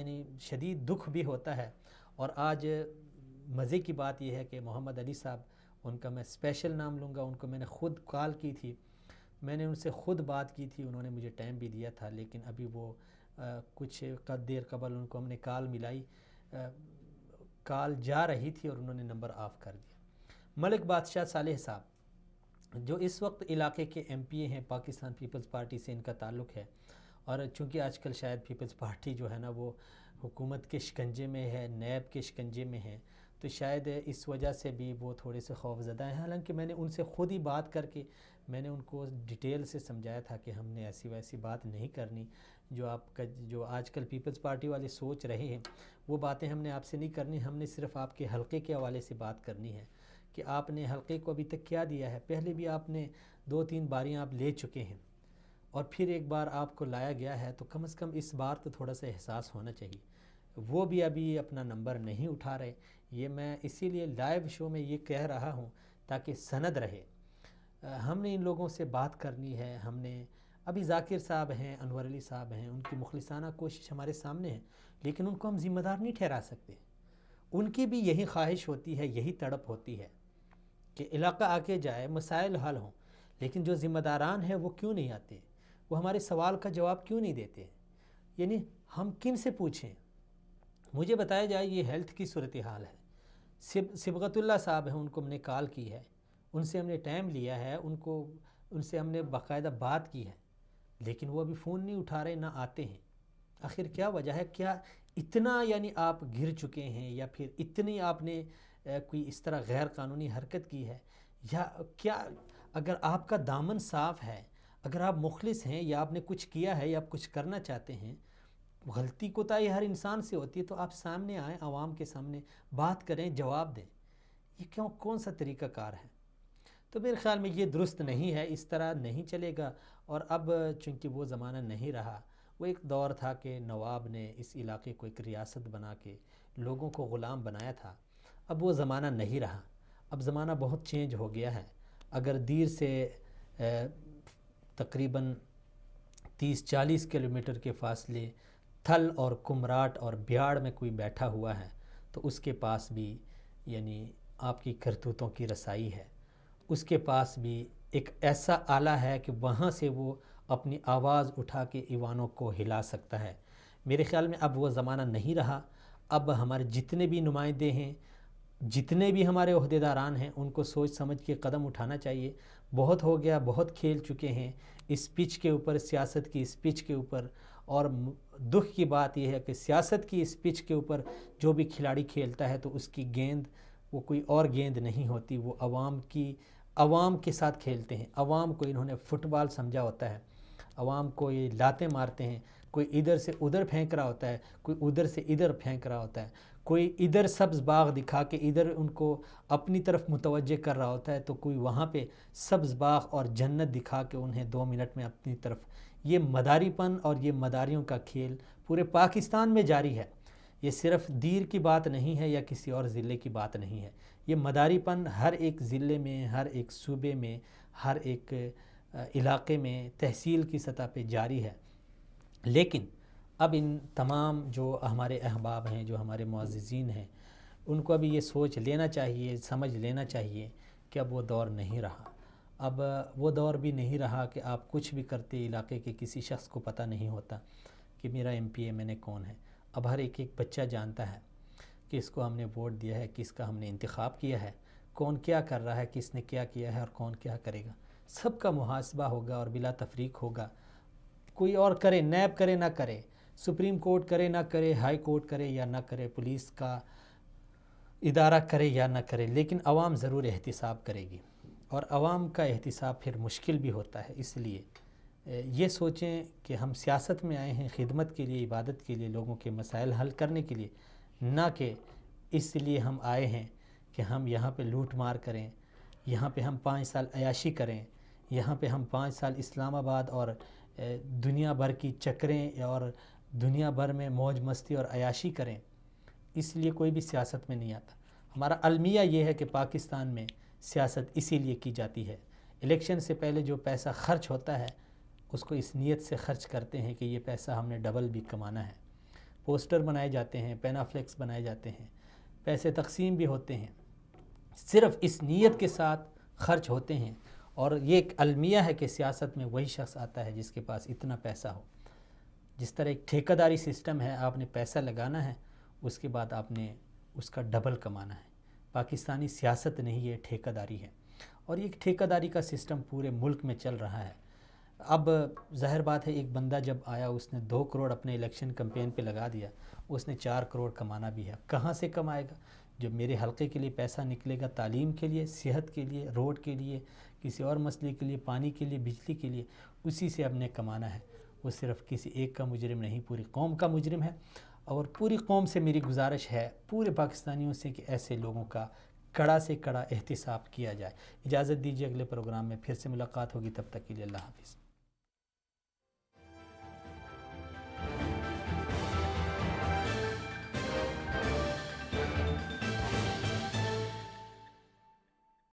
شدید دکھ بھی ہوتا ہے. اور آج مزے کی بات یہ ہے کہ محمد علی صاحب, ان کا میں اسپیشل نام لوں گا, ان کو میں نے خود کال کی تھی, میں نے ان سے خود بات کی تھی, انہوں نے مجھے ٹائم بھی دیا تھا, لیکن ابھی وہ کچھ دیر قبل ان کو ہم نے کال ملائی, کال جا رہی تھی اور انہوں نے نمبر آف کر دیا. ملک بادشاہ صالح صاحب جو اس وقت علاقے کے ایم پی اے ہیں, پاکستان پیپلز پارٹی سے ان کا تعلق ہے, اور چونکہ آج کل شاید پیپلز پارٹی جو ہے نا وہ حکومت کے شکنجے میں ہے, نیب کے شکنجے میں ہے, تو شاید اس وجہ سے بھی وہ تھوڑے سے خوف زدہ ہیں. حالانکہ میں نے ان سے خود ہی بات کر کے میں نے ان کو ڈیٹیل سے سمجھایا تھا کہ ہم نے ایسی ویسی بات نہیں کرنی, جو آپ کا جو آج کل پیپلز پارٹی والے سوچ رہے ہیں وہ باتیں ہم نے آپ سے نہیں کرنی, ہم نے صرف آپ کے حلقے کے حوالے سے بات کرنی ہے کہ آپ نے حلقے کو ابھی تک کیا دیا ہے. پہلے بھی آپ نے 2-3 باریاں آپ لے چکے ہیں اور پھر ایک بار آپ کو لایا گیا ہے, تو کم از کم اس بار تو تھوڑا سا احساس ہونا چاہیے. وہ بھی ابھی اپنا نمبر نہیں اٹھا رہے. یہ میں اسی لیے لائیو شو میں یہ کہہ رہا ہوں تاکہ سند رہے. ہم نے ان لوگوں سے بات کرنی ہے. ہم نے ابھی ذاکر صاحب ہیں, انور علی صاحب ہیں, ان کی مخلصانہ کوشش ہمارے سامنے ہے, لیکن ان کو ہم ذمہ دار نہیں ٹھہرا سکتے. ان کی بھی یہی خواہش ہوتی ہے, یہی تڑپ ہوتی ہے کہ علاقہ آگے جائے, مسائل حل ہوں, لیکن جو ذمہ داران ہیں وہ کیوں نہیں آتے, وہ ہمارے سوال کا جواب کیوں نہیں دیتے. یعنی ہم کن سے پوچھیں؟ مجھے بتایا جائے یہ ہیلتھ کی صورتحال ہے. صبغت اللہ صاحب ہیں, ان کو ہم نے کال کی ہے, ان سے ہم نے ٹائم لیا ہے, ان سے ہم نے باقاعدہ بات کی ہے, لیکن وہ ابھی فون نہیں اٹھا رہے, نہ آتے ہیں. آخر کیا وجہ ہے؟ کیا اتنا یعنی آپ گر چکے ہیں, یا پھر اتنی آپ نے کوئی اس طرح غیر قانونی حرکت کی ہے, یا کیا؟ اگر آپ کا دامن صاف ہے, اگر آپ مخلص ہیں, یا آپ نے کچھ کیا ہے, یا آپ کچھ کرنا چاہتے ہیں, غلطی کوتاہی ہر انسان سے ہوتی ہے, تو آپ سامنے آئیں, عوام کے سامنے بات کریں, جواب دیں. یہ کون سا طریقہ کار ہے؟ تو میرے خیال میں یہ درست نہیں ہے, اس طرح نہیں چلے گا. اور اب چونکہ وہ زمانہ نہیں رہا, وہ ایک دور تھا کہ نواب نے اس علاقے کو ایک ریاست بنا کے لوگوں کو غلام بنایا تھا. اب وہ زمانہ نہیں رہا, اب زمانہ بہت چینج ہو گیا ہے. اگر دیر سے تقریباً 30-40 کلومیٹر کے فاصلے تھل اور کمراٹ اور بیاڑ میں کوئی بیٹھا ہوا ہے, تو اس کے پاس بھی یعنی آپ کی کرتوتوں کی رسائی ہے. اس کے پاس بھی ایک ایسا آلہ ہے کہ وہاں سے وہ اپنی آواز اٹھا کے ایوانوں کو ہلا سکتا ہے. میرے خیال میں اب وہ زمانہ نہیں رہا. اب ہمارے جتنے بھی نمائندے ہیں, جتنے بھی ہمارے عہدیداران ہیں, ان کو سوچ سمجھ کے قدم اٹھانا چاہیے. بہت ہو گیا, بہت کھیل چکے ہیں اس پچ کے اوپر, سیاست کی اس پچ کے اوپر. اور دکھ کی بات یہ ہے کہ سیاست کی اس پچ کے اوپر جو بھی کھلاڑی کھیلتا ہے تو اس کی گیند وہ کوئی اور گیند نہیں ہوتی, وہ عوام کے ساتھ کھیلتے ہیں. عوام کو انہوں نے فٹ بال سمجھا ہوتا ہے, عوام کو یہ لاتیں مارتے ہیں, کوئی ادھر سے ادھر پھینک رہا ہوتا ہے, کوئی ادھر سے ادھر پھینک رہا ہوتا ہے, کوئی ادھر سبز باغ دکھا کے ادھر ان کو اپنی طرف متوجہ کر رہا ہوتا ہے, تو کوئی وہاں پہ سبز باغ اور جنت دکھا کے انہیں 2 منٹ میں اپنی طرف. یہ مداری پن اور یہ مداریوں کا کھیل پورے پاکستان میں جاری ہے. یہ صرف دیر کی بات نہیں ہے یا کسی اور ضلع کی بات نہیں ہے. یہ مداری پن ہر ایک ضلع میں, ہر ایک صوبے میں, ہر ایک علاقے میں, تحصیل کی سطح پہ جاری ہے. لیکن اب ان تمام جو ہمارے احباب ہیں, جو ہمارے معززین ہیں, ان کو ابھی یہ سوچ لینا چاہیے, سمجھ لینا چاہیے کہ اب وہ دور نہیں رہا. اب وہ دور بھی نہیں رہا کہ آپ کچھ بھی کرتے علاقے کے کسی شخص کو پتہ نہیں ہوتا کہ میرا ایم پی اے میں نے کون ہے. اب ہر ایک بچہ جانتا ہے کہ اس کو ہم نے ووٹ دیا ہے, کس کا ہم نے انتخاب کیا ہے, کون کیا کر رہا ہے, کس نے کیا کیا ہے اور کون کیا کرے گا. سب کا محاسبہ ہوگا اور بلا تفریق ہوگا. کوئی اور کرے, نیب کرے نہ کرے, سپریم کورٹ کرے نہ کرے, ہائی کورٹ کرے یا نہ کرے, پولیس کا ادارہ کرے یا نہ کرے, لیکن عوام ضرور احتساب کرے گی. اور عوام کا احتساب پھر مشکل بھی ہوتا ہے. اس لیے یہ سوچیں کہ ہم سیاست میں آئے ہیں خدمت کے لیے, عبادت کے لیے, لوگوں کے مسائل حل کرنے کے لیے, نہ کہ اس لیے ہم آئے ہیں کہ ہم یہاں پہ لوٹ مار کریں, یہاں پہ ہم 5 سال عیاشی کریں, یہاں پہ ہم 5 سال اسلام آباد اور دنیا بھر کی چکریں اور دنیا بھر میں موج مستی اور عیاشی کریں. اس لیے کوئی بھی سیاست میں نہیں آتا. ہمارا المیہ یہ ہے کہ پاکستان میں سیاست اسی لیے کی جاتی ہے. الیکشن سے پہلے جو پیسہ خرچ ہوتا ہے اس کو اس نیت سے خرچ کرتے ہیں کہ یہ پیسہ ہم نے ڈبل بھی کمانا ہے. پوسٹر بنائے جاتے ہیں, پینافلیکس بنائے جاتے ہیں, پیسے تقسیم بھی ہوتے ہیں, صرف اس نیت کے ساتھ خرچ ہوتے ہیں. اور یہ ایک المیہ ہے کہ سیاست میں وہی شخص آتا ہے جس کے پاس اتنا پیسہ ہو. جس طرح ایک ٹھیکہ داری سسٹم ہے، آپ نے پیسہ لگانا ہے، اس کے بعد آپ نے اس کا ڈبل کمانا ہے. پاکستانی سیاست نہیں، یہ ٹھیکہ داری ہے، اور یہ ٹھیکہ داری کا سسٹم پورے ملک میں چل رہا ہے. اب ظاہر بات ہے، ایک بندہ جب آیا اس نے 2 کروڑ اپنے الیکشن کمپین پہ لگا دیا، اس نے 4 کروڑ کمانا بھی ہے. کہاں سے کمائے گا؟ جب میرے حلقے کے لیے پیسہ نکلے گا، تعلیم کے لیے، صحت کے لیے، روڈ کے لیے، کسی اور مسئلے کے لیے، پانی کے لیے، بجلی کے لیے، اسی سے اب نے کمانا ہے. وہ صرف کسی ایک کا مجرم نہیں، پوری قوم کا مجرم ہے. اور پوری قوم سے میری گزارش ہے، پورے پاکستانیوں سے، کہ ایسے لوگوں کا کڑا سے کڑا احتساب کیا جائے. اجازت دیجیے، اگلے پروگرام میں پھر سے ملاقات ہوگی. تب تک کے لیے اللہ حافظ.